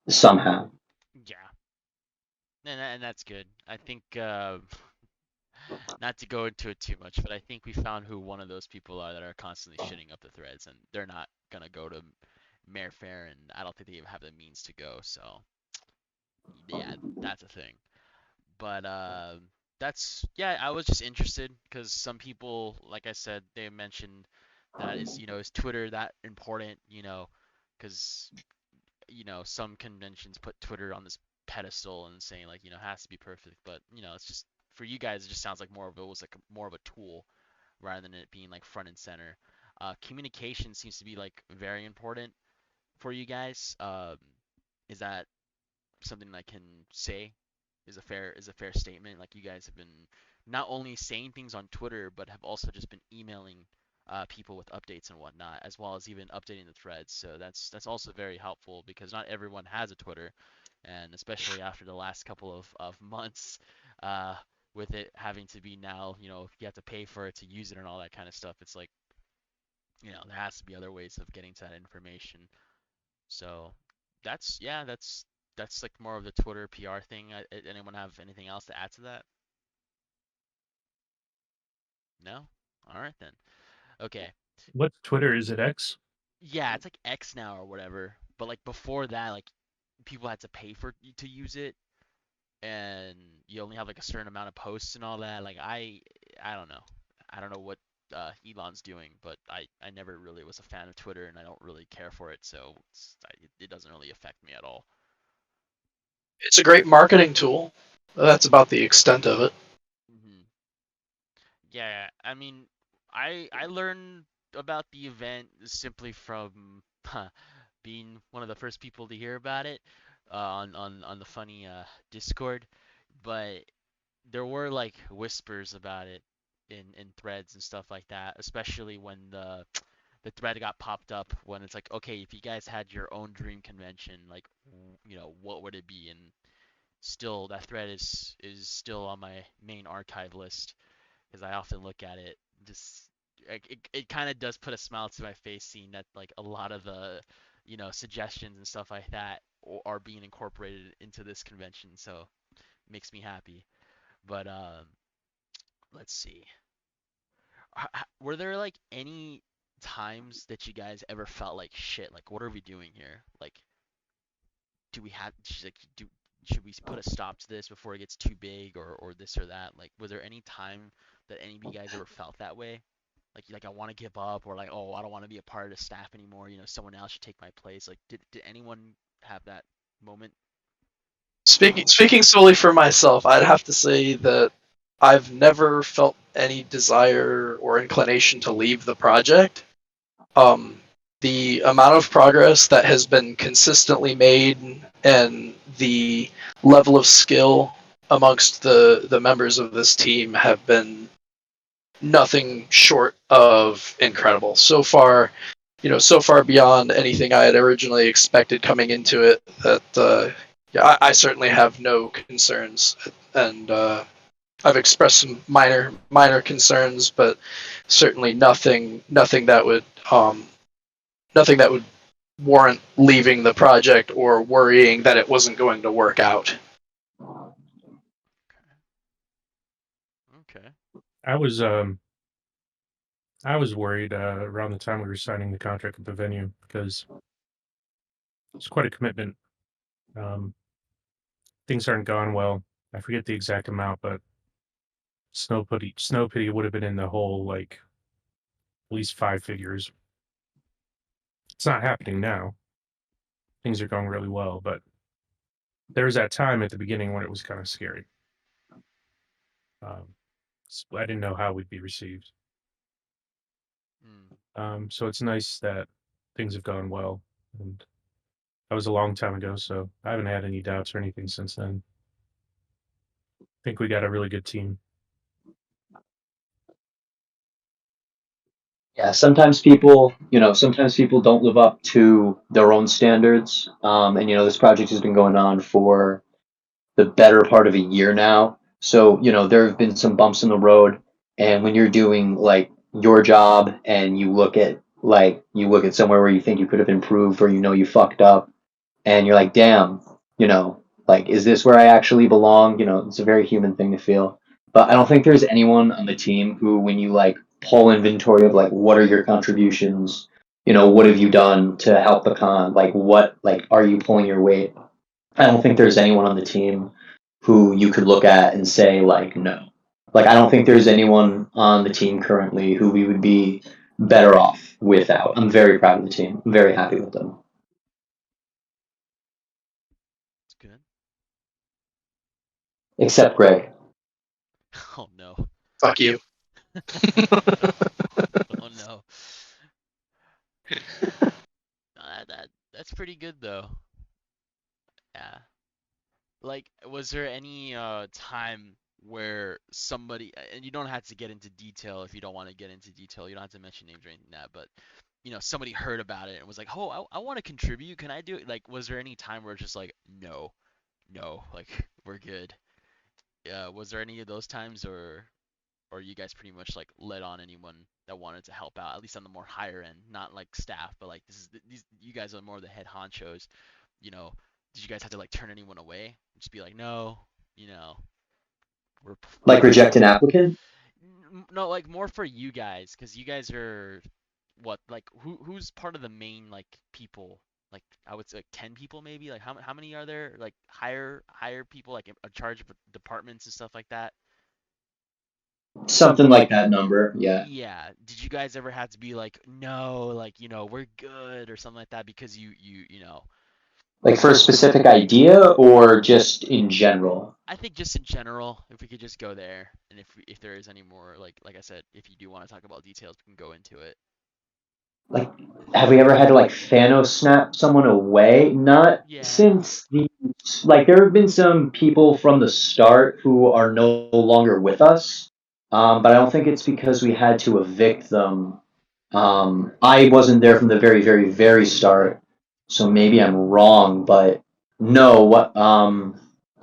somehow. yeah, and that's good. I think not to go into it too much, but I think we found who one of those people are that are constantly shitting up the threads, and they're not gonna go to Mayor Fair, and I don't think they even have the means to go. So yeah, that's a thing. But that's yeah. I was just interested because some people, like I said, they mentioned that is Twitter that important? Because some conventions put Twitter on this pedestal and saying like it has to be perfect, but it's just for you guys it just sounds like more of a tool rather than it being like front and center. Communication seems to be like very important for you guys. Is that something I can say is a fair statement? Like you guys have been not only saying things on Twitter, but have also just been emailing people with updates and whatnot, as well as even updating the threads. So that's also very helpful because not everyone has a Twitter, and especially after the last couple of months, uh, with it having to be now, you have to pay for it to use it and all that kind of stuff. It's like, there has to be other ways of getting to that information. So that's like more of the Twitter PR thing. Anyone have anything else to add to that? No? All right then. Okay. What's Twitter? Is it X? Yeah, it's like X now or whatever. But like before that, like people had to pay to use it, and you only have like a certain amount of posts and all that. Like I don't know. I don't know what Elon's doing, but I never really was a fan of Twitter, and I don't really care for it, so it doesn't really affect me at all. It's a great marketing tool. That's about the extent of it. Hmm. Yeah, I mean, I learned about the event simply from being one of the first people to hear about it on the funny Discord, but there were like whispers about it in threads and stuff like that, especially when the thread got popped up when it's like, okay, if you guys had your own dream convention, like what would it be? And still that thread is still on my main archive list because I often look at it. Just it kind of does put a smile to my face seeing that like a lot of the suggestions and stuff like that are being incorporated into this convention, so it makes me happy. But let's see. Were there like any times that you guys ever felt like shit? Like, what are we doing here? Like, do we have like should we put a stop to this before it gets too big or this or that? Like, was there any time that any of you guys ever felt that way? Like I want to give up or like, oh, I don't want to be a part of the staff anymore. Someone else should take my place. Like, did anyone have that moment? Speaking solely for myself, I'd have to say that I've never felt any desire or inclination to leave the project. Um, the amount of progress that has been consistently made and the level of skill amongst the members of this team have been nothing short of incredible. So far, so far beyond anything I had originally expected coming into it that yeah, I certainly have no concerns, and I've expressed some minor concerns, but certainly nothing that would nothing that would warrant leaving the project or worrying that it wasn't going to work out. Okay. I was worried around the time we were signing the contract with the venue because it's quite a commitment. Um, things aren't gone well. I forget the exact amount, but Snow Pity would have been in the whole like at least 5 figures. It's not happening now. Things are going really well, but there was that time at the beginning when it was kind of scary. Um, I didn't know how we'd be received. Mm. So it's nice that things have gone well, and that was a long time ago, so I haven't had any doubts or anything since then. I think we got a really good team. Yeah, sometimes people don't live up to their own standards. And this project has been going on for the better part of a year now. So, there have been some bumps in the road. And when you're doing like your job and you look at somewhere where you think you could have improved or you fucked up and you're like, damn, like, is this where I actually belong? It's a very human thing to feel. But I don't think there's anyone on the team who, when you like pull inventory of like, what are your contributions? What have you done to help the con? Like, are you pulling your weight? I don't think there's anyone on the team who you could look at and say, like, no. Like, I don't think there's anyone on the team currently who we would be better off without. I'm very proud of the team. I'm very happy with them. It's good. Except Greg. Oh no. Fuck you. Oh no. That's pretty good though. Yeah. Like, was there any time where somebody, and you don't have to get into detail if you don't want to get into detail, you don't have to mention names or anything like that, but somebody heard about it and was like, oh, I want to contribute. Can I do it? Like, was there any time where it's just like, no, no, like we're good? Yeah, was there any of those times, or you guys pretty much like let on anyone that wanted to help out, at least on the more higher end, not like staff, but like these you guys are more the head honchos, you know, did you guys have to like turn anyone away? Just be like, no, you know, we're Like, reject an applicant? no, like more for you guys, because you guys are what, like who's part of the main like people? Like I would say like 10 people maybe. Like how many are there? Like higher people like in charge of departments and stuff like that. Something like that number, yeah. Yeah. Did you guys ever have to be like, no, like, we're good or something like that because Like for a specific idea or just in general? I think just in general, if we could just go there, and if there is any more, like I said, if you do want to talk about details, we can go into it. Like, have we ever had to like Thanos snap someone away? Not Yeah. since like there have been some people from the start who are no longer with us, but I don't think it's because we had to evict them. I wasn't there from the very, very, very start, so maybe I'm wrong, but no,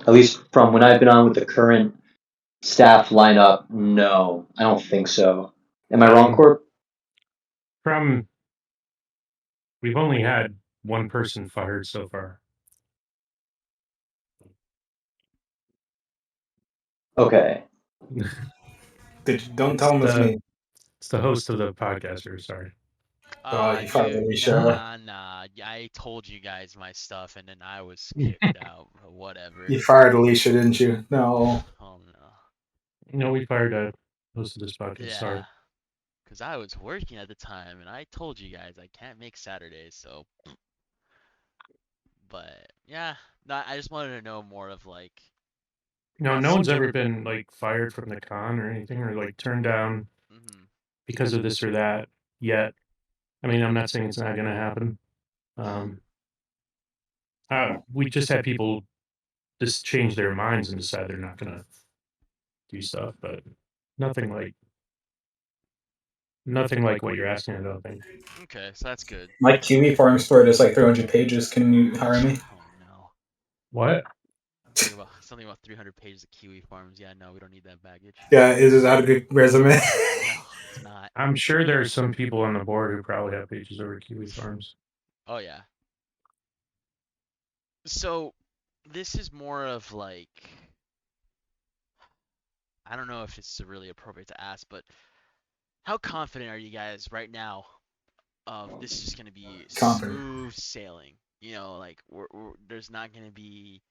at least from when I've been on with the current staff lineup, no, I don't think so. Am I wrong, Corp? We've only had one person fired so far. Okay. Don't tell him it's me. It's the host of the podcaster. Sorry. You fired Dude, Alicia. nah. I told you guys my stuff, and then I was kicked out. Whatever. You fired Alicia, didn't you? No. Oh no. No, we fired a host of this podcast. Sorry. Yeah. Because I was working at the time, and I told you guys I can't make Saturdays, so. But yeah, no, I just wanted to know more of like. No one's ever been like fired from the con or anything, or like turned down Mhm. because of this or that yet. I mean, I'm not saying it's not going to happen. We just had people just change their minds and decide they're not going to do stuff, but nothing like what you're asking. I don't think. Okay, so that's good. My Kiwi farm store does like 300 pages. Can you hire me? Oh no. What? Something about 300 pages of Kiwi farms. Yeah, no, we don't need that baggage. Yeah, is that a good resume? No, it's not. I'm sure there's some people on the board who probably have pages over Kiwi farms. Oh yeah. So this is more of like, I don't know if it's really appropriate to ask, but how confident are you guys right now of this is just gonna be Confident. smooth sailing? Like there's not gonna be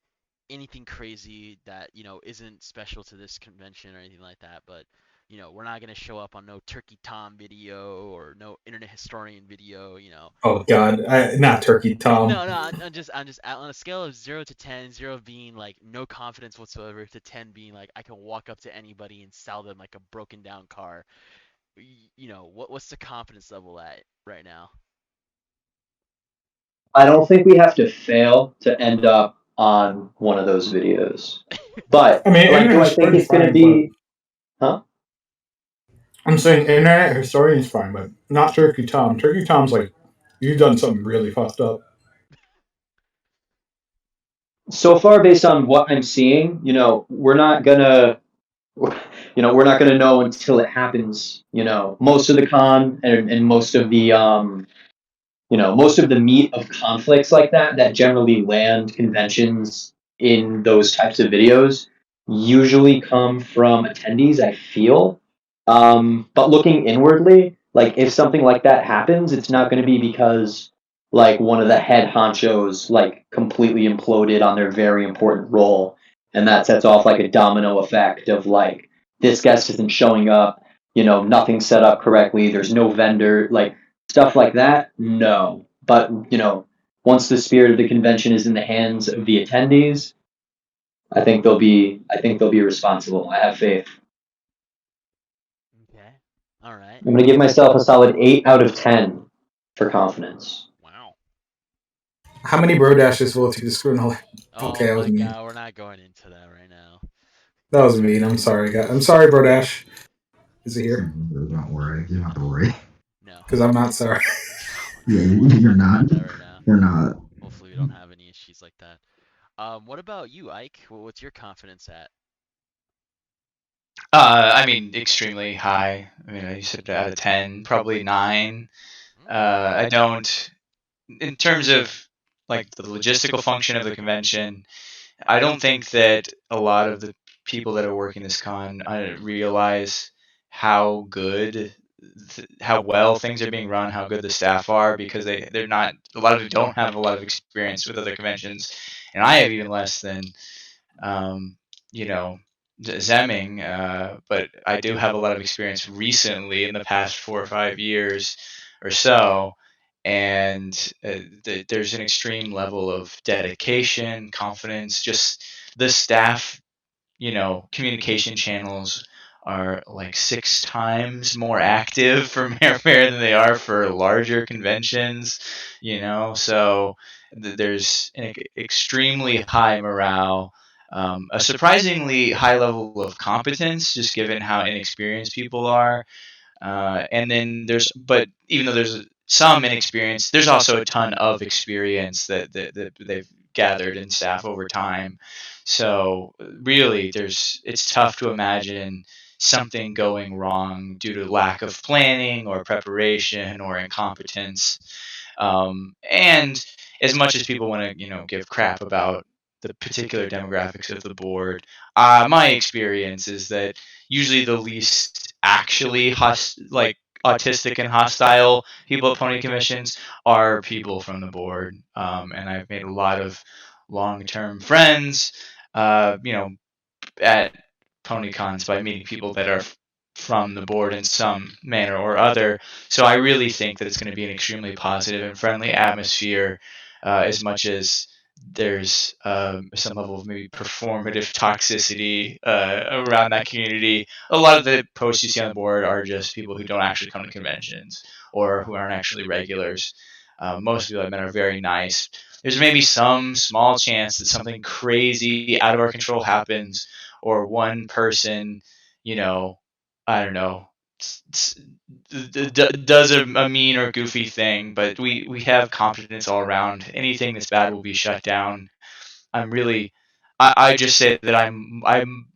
anything crazy that isn't special to this convention or anything like that, but we're not gonna show up on no Turkey Tom video or no Internet Historian video. Oh God, not Turkey Tom. No, I'm just on a scale of 0 to 10, 0 being like no confidence whatsoever, to 10 being like I can walk up to anybody and sell them like a broken down car. What's the confidence level at right now? I don't think we have to fail to end up on one of those videos. But I mean, like, do I think it's gonna be? Huh? I'm saying Internet Historian's fine, but not Turkey Tom. Turkey Tom's like, you've done something really fucked up. So far, based on what I'm seeing, we're not gonna know until it happens. Most of the con and most of the most of the meat of conflicts like that generally land conventions in those types of videos usually come from attendees, I feel. But looking inwardly, like if something like that happens, it's not going to be because like one of the head honchos like completely imploded on their very important role, and that sets off like a domino effect of like this guest isn't showing up, nothing's set up correctly, there's no vendor, like stuff like that. No, but once the spirit of the convention is in the hands of the attendees, I think they'll be responsible. I have faith. Okay. All right. I'm going to give myself a solid 8 out of 10 for confidence. Wow. How many bro dashes will it take to screw an all? Oh Okay, that was my mean. God, we're not going into that right now. That was mean. I'm sorry, guys. I'm sorry, bro dash. Is he here? Don't worry. You don't have to worry. No. Because I'm not sorry. Yeah, you're not. Right now. We're not. Hopefully we don't have any issues like that. What about you, Ike? What's your confidence at? I mean, extremely high. I mean, you said out of 10, probably 9. I don't, in terms of like the logistical function of the convention, I don't think that a lot of the people that are working this con realize how good, how well things are being run, how good the staff are, because they're not, a lot of them don't have a lot of experience with other conventions, and I have even less than, you know, Zemming, but I do have a lot of experience recently in the past 4 or 5 years or so, and there's an extreme level of dedication, confidence, just the staff, communication channels are like 6 times more active for Mayor Fair than they are for larger conventions, so there's an extremely high morale, a surprisingly high level of competence, just given how inexperienced people are. And then but even though there's some inexperience, there's also a ton of experience that they've gathered in staff over time. So really, it's tough to imagine something going wrong due to lack of planning or preparation or incompetence. And as much as people want to, give crap about the particular demographics of the board, my experience is that usually the least actually like autistic and hostile people at pony commissions are people from the board, and I've made a lot of long-term friends, at pony cons by meeting people that are from the board in some manner or other. So I really think that it's going to be an extremely positive and friendly atmosphere, as much as there's some level of maybe performative toxicity around that community. A lot of the posts you see on the board are just people who don't actually come to conventions or who aren't actually regulars. Most people I've met are very nice. There's maybe some small chance that something crazy out of our control happens, or one person, you know, I don't know, does a mean or goofy thing, but we have confidence all around. Anything that's bad will be shut down. I'm really, I just say that I'm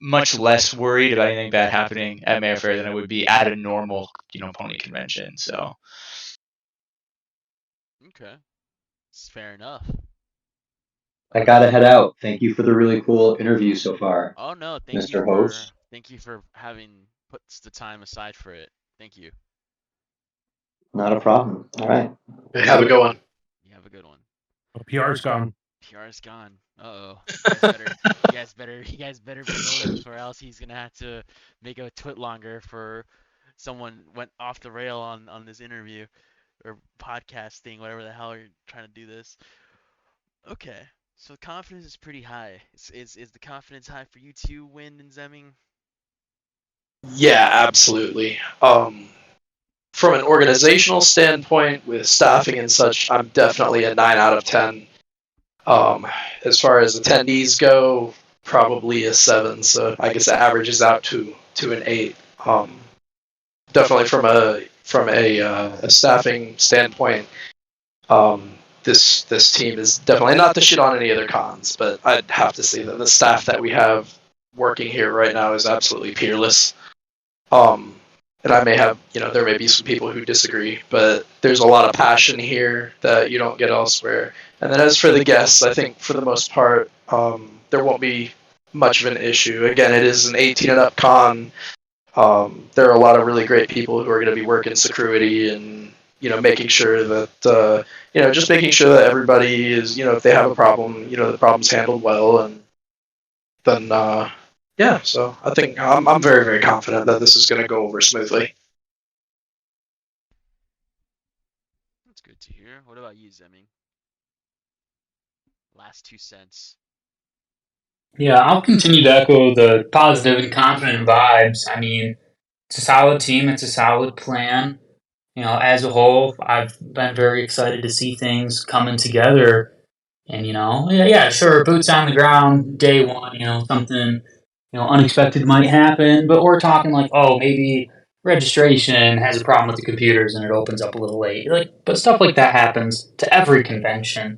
much less worried about anything bad happening at Mayor Fair than I would be at a normal, pony convention. So Okay, it's fair enough. I gotta head out. Thank you for the really cool interview so far, Oh no, Mr. Host. thank you for having put the time aside for it. Thank you. Not a problem. All right. Have a good one. You have a good one. Oh, PR's gone. PR is gone. Uh-oh. You guys better be noticed, or else he's gonna have to make a twit longer for someone went off the rail on this interview or podcast thing, whatever the hell you're trying to do this. Okay. So confidence is pretty high. Is the confidence high for you too, Wind and Zemming? Yeah, absolutely. From an organizational standpoint, with staffing and such, I'm definitely a 9 out of 10. As far as attendees go, probably a 7. So I guess it averages out to an 8. Definitely from a staffing standpoint, this team is definitely not to shit on any other cons, but I'd have to say that the staff that we have working here right now is absolutely peerless. And I may have, there may be some people who disagree, but there's a lot of passion here that you don't get elsewhere. And then as for the guests, I think for the most part, there won't be much of an issue. Again, it is an 18 and up con. There are a lot of really great people who are going to be working security and, making sure that, just making sure that everybody is, if they have a problem, the problem's handled well. And then, yeah, so I think I'm very, very confident that this is going to go over smoothly. That's good to hear. What about you, Zemming? Last 2 cents. Yeah, I'll continue to echo the positive and confident vibes. I mean, it's a solid team, it's a solid plan. As a whole, I've been very excited to see things coming together. And yeah, sure, boots on the ground, day one. Something unexpected might happen, but we're talking like, oh, maybe registration has a problem with the computers and it opens up a little late. But stuff like that happens to every convention.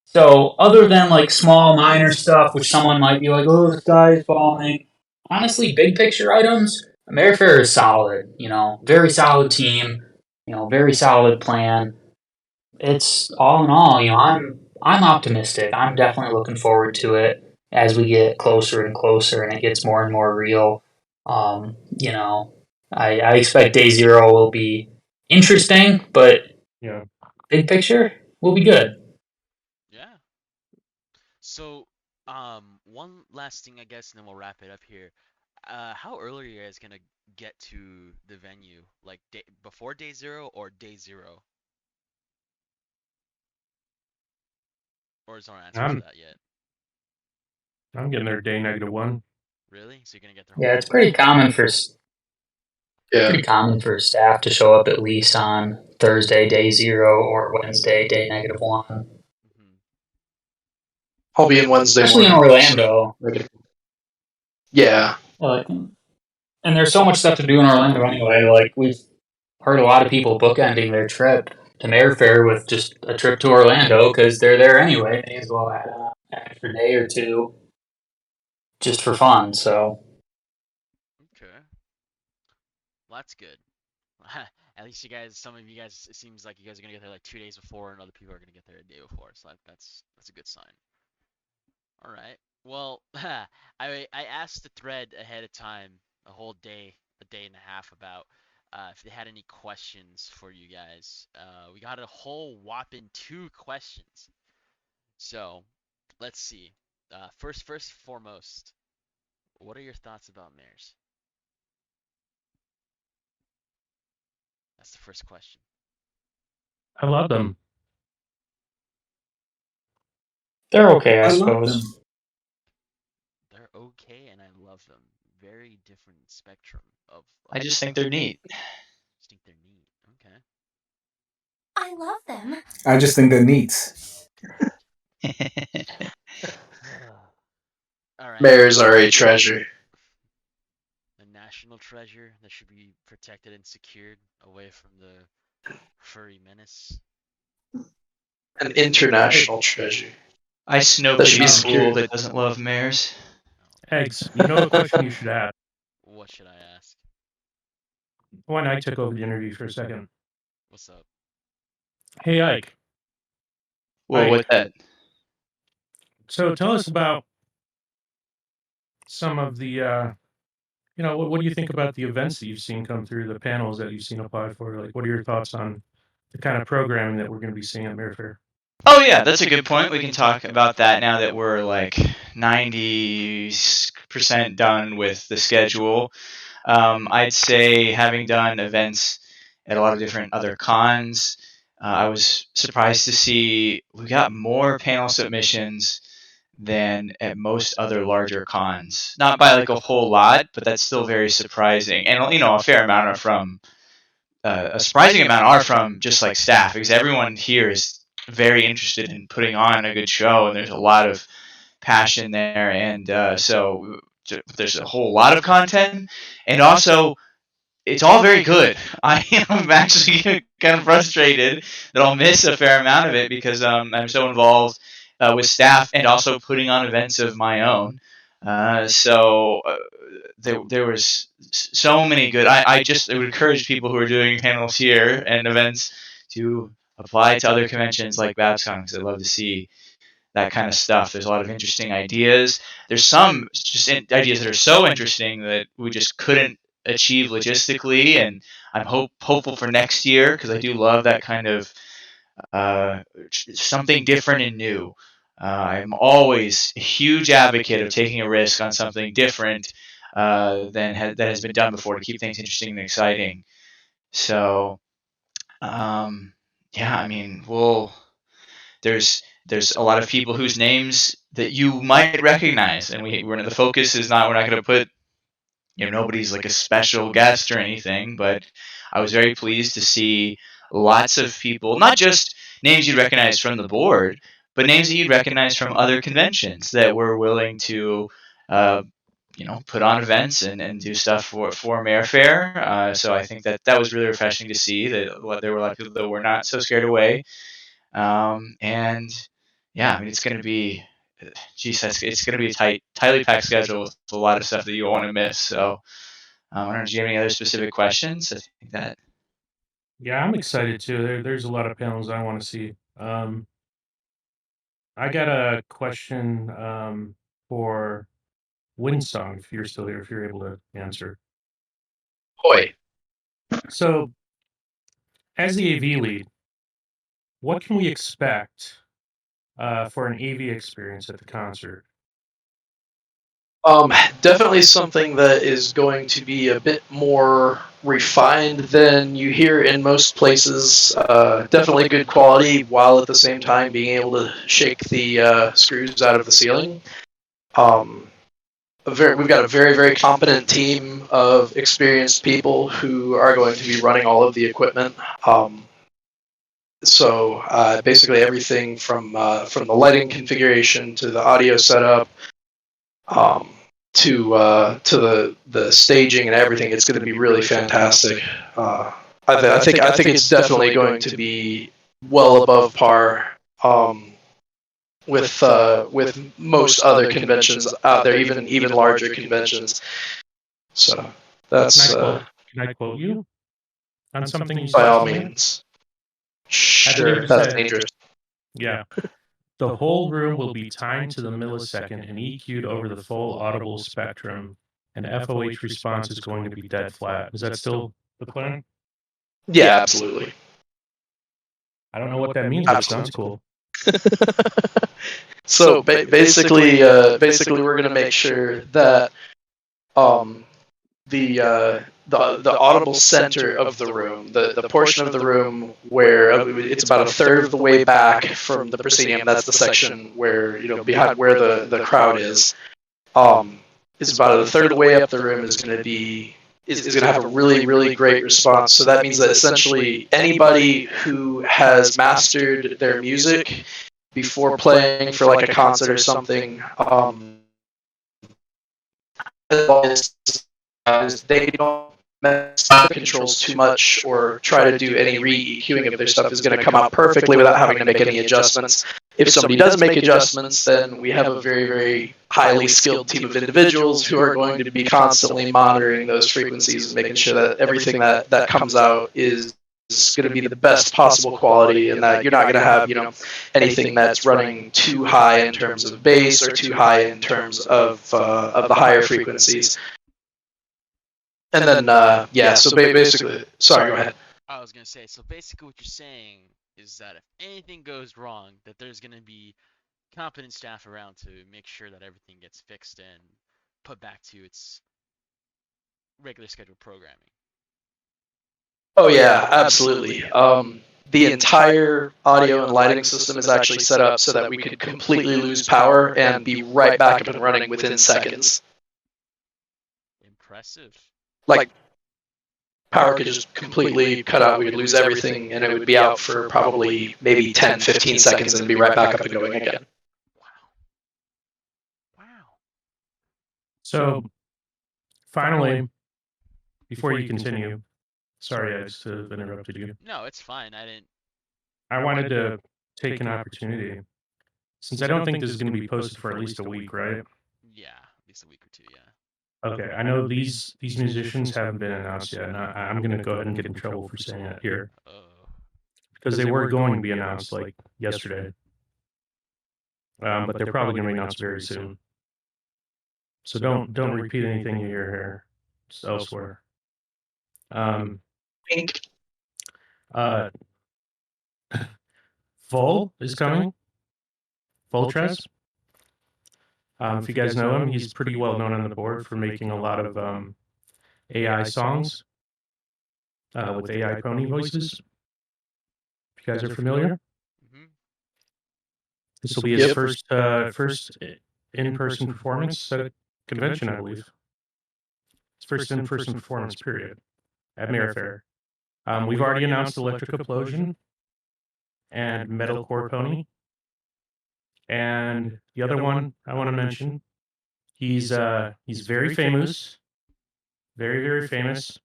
So other than like small minor stuff, which someone might be like, oh, the sky is falling. Honestly, big picture items, Amerifair is solid. Very solid team. Very solid plan. It's all in all, I'm optimistic. I'm definitely looking forward to it as we get closer and closer, and it gets more and more real. Um, you know, I expect day zero will be interesting, but Yeah. big picture will be good. Yeah. So, one last thing, I guess, and then we'll wrap it up here. how early are you guys gonna get to the venue? Like before day 0 or day 0? Or is there an answer for I'm that yet? I'm getting there day -1. Really? So you're gonna get there Yeah, whole it's pretty common for Yeah. staff to show up at least on Thursday, day 0, or Wednesday, day -1. hmm I'll be in Wednesday Especially in morning. Orlando. Yeah. Like, and there's so much stuff to do in Orlando anyway. Like, we've heard a lot of people bookending their trip to Mayfair with just a trip to Orlando because they're there anyway. May as well add an extra day or two just for fun. So, Okay. Well, that's good. At least some of you guys, it seems like you guys are gonna get there like 2 days before, and other people are gonna get there a day before. So that's a good sign. All right. Well, I asked the thread ahead of time, a day and a half about if they had any questions for you guys. We got a whole whopping 2 questions. So let's see. First foremost, what are your thoughts about mares? That's the first question. I love them. they're okay, I I love suppose. them. They're okay, and I love them. Very different spectrum of. I just think they're neat. Just think they're neat. Okay. I love them. I just think they're neat. All right. Mares are a treasure. A national treasure that should be protected and secured away from the furry menace. An international treasure. I Snoke That should be a secured. fool that doesn't love mares. Eggs. You know a question you should ask. What should I ask? When I took over the interview for a second. What's up? Hey, Ike. Well, Ike. what's that? So tell us about some of the, what do you think about the events that you've seen come through, the panels that you've seen apply for? Like, what are your thoughts on the kind of programming that we're going to be seeing at Mayfair? Oh yeah, that's a good point. We can talk about that now that we're like 90% done with the schedule. I'd say having done events at a lot of different other cons, I was surprised to see we got more panel submissions than at most other larger cons. Not by like a whole lot, but that's still very surprising. And a fair amount are from a surprising amount are from just like staff, because everyone here is very interested in putting on a good show, and there's a lot of passion there, and so there's a whole lot of content, and also it's all very good. I'm actually kind of frustrated that I'll miss a fair amount of it because I'm so involved with staff and also putting on events of my own. There was so many good. I just would encourage people who are doing panels here and events to apply to other conventions like BabsCon, because I love to see that kind of stuff. There's a lot of interesting ideas. There's some just ideas that are so interesting that we just couldn't achieve logistically, and I'm hopeful for next year because I do love that kind of something different and new. I'm always a huge advocate of taking a risk on something different that has been done before to keep things interesting and exciting. So, yeah, I mean, there's a lot of people whose names that you might recognize, and the focus is not, we're not going to put, nobody's like a special guest or anything, but I was very pleased to see lots of people, not just names you'd recognize from the board, but names that you'd recognize from other conventions that were willing to put on events and do stuff for Mayfair. So I think that was really refreshing to see that there were a lot of people that were not so scared away. And yeah, I mean, it's going to be, it's going to be a tightly packed schedule with a lot of stuff that you won't want to miss. So I don't know, do you have any other specific questions? I think that. Yeah, I'm excited too. There's a lot of panels I want to see. I got a question for Windsong, if you're still here, if you're able to answer. Boy. So, as the AV lead, what can we expect for an AV experience at the concert? Definitely something that is going to be a bit more refined than you hear in most places. Definitely good quality, while at the same time being able to shake the screws out of the ceiling. We've got a very, very competent team of experienced people who are going to be running all of the equipment. So basically everything from the lighting configuration to the audio setup, to the staging and everything, it's going to be really fantastic. I think it's definitely going to be well above par. With most other conventions out there, even larger conventions. So that's Can I quote you on something you said? by all means. Sure, that's dangerous. Yeah. The whole room will be timed to the millisecond and EQ'd over the full audible spectrum, and FOH response is going to be dead flat. Is that still the plan? Yeah, absolutely. I don't know what that means, but it sounds cool. So basically, we're going to make sure that the audible center of the room, the portion of the room where it's about a third of the way back from the proscenium, that's the section where, behind where the crowd is about a third of the way up the room is going to have a really, really great response. So that means that essentially anybody who has mastered their music before playing for like a concert or something, they don't mess with the controls too much or try to do any re-EQing of their stuff is going to come out perfectly without having to make any adjustments. If somebody does make adjustments, then we have a very, very highly skilled team of individuals who are going to be constantly monitoring those frequencies and making sure that everything that comes out is going to be the best possible quality, and that you're not going to have anything that's running too high in terms of bass or too high in terms of the higher frequencies. And then so basically, sorry, go ahead. I was gonna say, so basically what you're saying is that if anything goes wrong, that there's gonna be competent staff around to make sure that everything gets fixed and put back to its regular scheduled programming. Oh yeah, absolutely. The entire audio and lighting system is actually set up so that we could completely lose power and be right back up and running within seconds. Impressive. Like, power could just completely cut out, we would lose everything, and it would be out for probably maybe 10, 15 seconds and be right back up and going again. Wow. So, finally, before you continue, sorry I just interrupted you. No, it's fine. I wanted to take an opportunity, since I don't think this is going to be posted for at least a week, right? Yeah, at least a week or two, yeah. Okay, I know these musicians haven't been announced yet, and I'm going to go ahead and get in trouble for saying that here. Because they were going to be announced, like, yesterday. But they're probably going to be announced very soon. So don't repeat anything you hear here. Just elsewhere. Vol is coming. Voltres. If you guys know him, he's pretty well known on the board for making a lot of AI songs with AI pony voices. If you guys are familiar, this will be his first in-person performance at a convention, I believe. His first in-person performance, period, at Merrifair. We've already announced Electric Explosion and Metalcore Pony. And the other one I want to mention, he's very famous, very, very famous.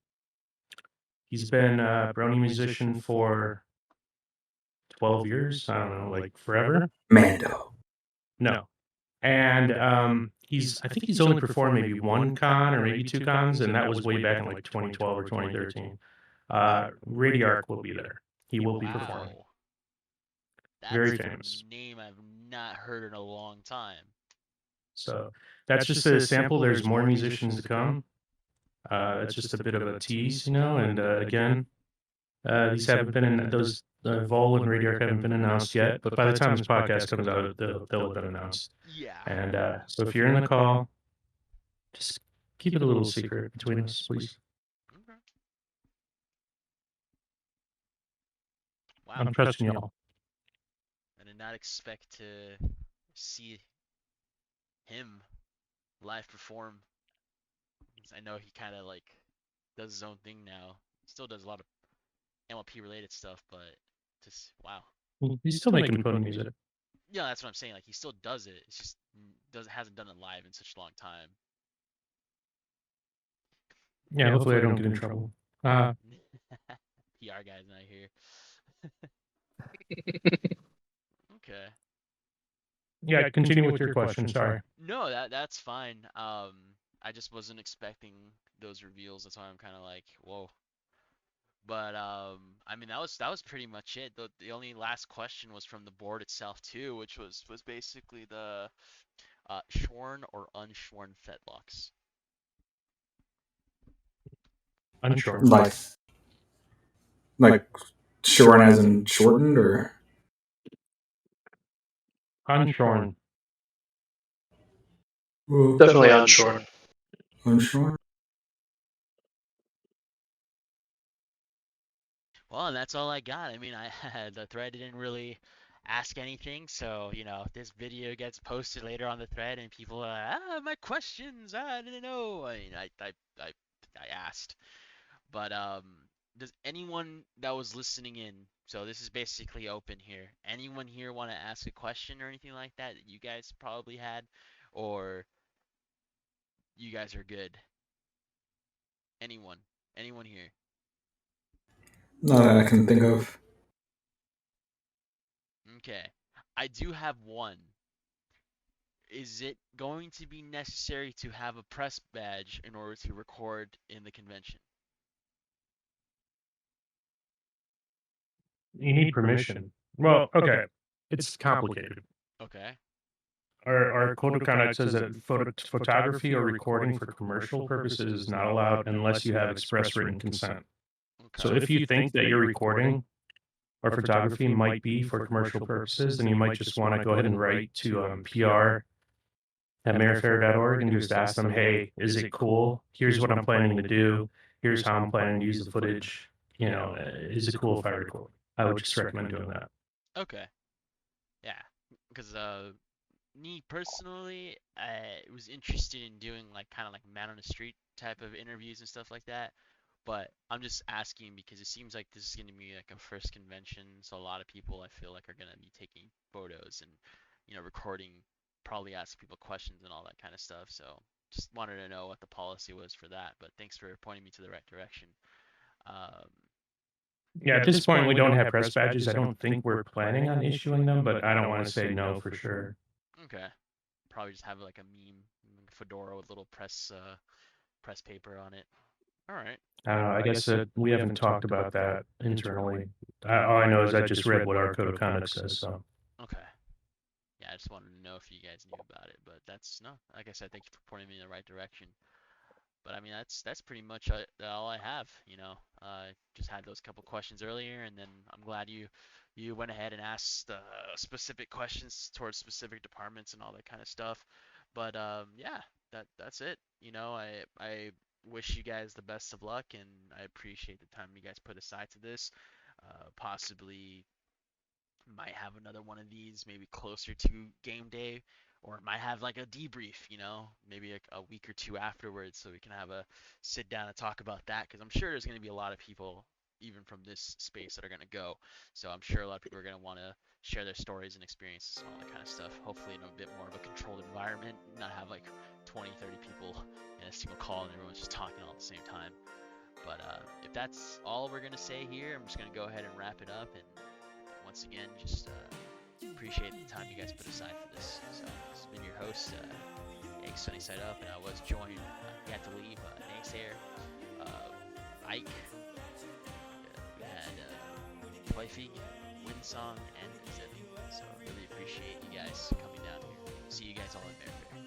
He's been a Brony musician for 12 years. I don't know, like forever. Mando. No. And I think he's only performed maybe one con or maybe two cons, and that was way back in like 2012 or 2013. Radiark will be there. He will be performing. That's very famous. A name I've not heard in a long time. So that's just a sample. There's more musicians to come. It's just a bit of a tease, and again, these haven't been in those. Vol and Radiark haven't been announced yet, but by the time this podcast comes out, they'll have been announced. Yeah. And so if you're in the call, Just keep it a little secret between us, please. Okay. Wow. I'm trusting y'all. I did not expect to see him live perform. 'Cause I know he kind of like does his own thing now. Still does a lot of MLP related stuff, but just wow. He's still making fun music. Yeah, that's what I'm saying. Like he still does it. It's just hasn't done it live in such a long time. Yeah, hopefully I don't get in trouble. PR guy's not here. Okay. Yeah, continue with your question. Sorry. No, that's fine. I just wasn't expecting those reveals. That's why I'm kind of like, whoa. But I mean that was pretty much it. The only last question was from the board itself too, which was basically the shorn or unshorn fetlocks. Unshorn. Like shorn as in shortened, or Unshorn. well, Definitely unshorn. unshorn. Well, and that's all I got. I mean, the thread didn't really ask anything, so you know, if this video gets posted later on the thread and people are like, my questions, I didn't know. I mean, I asked, but does anyone that was listening in? So this is basically open here. Anyone here want to ask a question or anything like that you guys probably had, or you guys are good? Anyone? Anyone here? Not that I can think of. Okay. I do have one. Is it going to be necessary to have a press badge in order to record in the convention? You need permission. Well, okay. It's complicated. Okay. Our code of conduct says that photography or recording for commercial purposes is not allowed unless you have express written consent. Okay. So if you think that your recording or photography might be for commercial purposes, then you might just want to go ahead and write to PR@mayorfair.org and just ask them, hey, is it cool? Here's what I'm planning to do. Here's how I'm planning to use the footage. You know, is it cool if I record? I would just recommend doing that. Okay. Yeah. Because me personally, I was interested in doing like kind of like man on the street type of interviews and stuff like that. But I'm just asking because it seems like this is going to be like a first convention, so a lot of people I feel like are going to be taking photos and, you know, recording, probably asking people questions and all that kind of stuff. So just wanted to know what the policy was for that. But thanks for pointing me to the right direction. Yeah, at this point, we don't have press badges. I don't think we're planning on issuing them, but I don't want to say no for sure. Okay. Probably just have like a meme fedora with little press paper on it. All right. I don't know. I guess we haven't talked about that internally. All I know is I just read what our code of conduct says. So. Okay. Yeah, I just wanted to know if you guys knew about it, but that's no. Like I said, thank you for pointing me in the right direction. But I mean, that's pretty much all I have. You know, just had those couple questions earlier, and then I'm glad you went ahead and asked specific questions towards specific departments and all that kind of stuff. But yeah, that's it. You know, I wish you guys the best of luck, and I appreciate the time you guys put aside to this. Possibly might have another one of these maybe closer to game day, or might have like a debrief, you know, maybe a week or two afterwards, so we can have a sit down and talk about that, because I'm sure there's going to be a lot of people even from this space that are going to go, so I'm sure a lot of people are going to want to share their stories and experiences and all that kind of stuff, hopefully in a bit more of a controlled environment, not have like 20-30 people in a single call and everyone's just talking all at the same time. But if that's all we're going to say here, I'm just going to go ahead and wrap it up, and once again, just appreciate the time you guys put aside for this. So this has been your host, Egg Sunny Side Up, and I was joined, he had to leave, Naysayer, Ike, we had Playfig, Windsong, and Zip. So I really appreciate you guys coming down here. See you guys all at Bear Fair.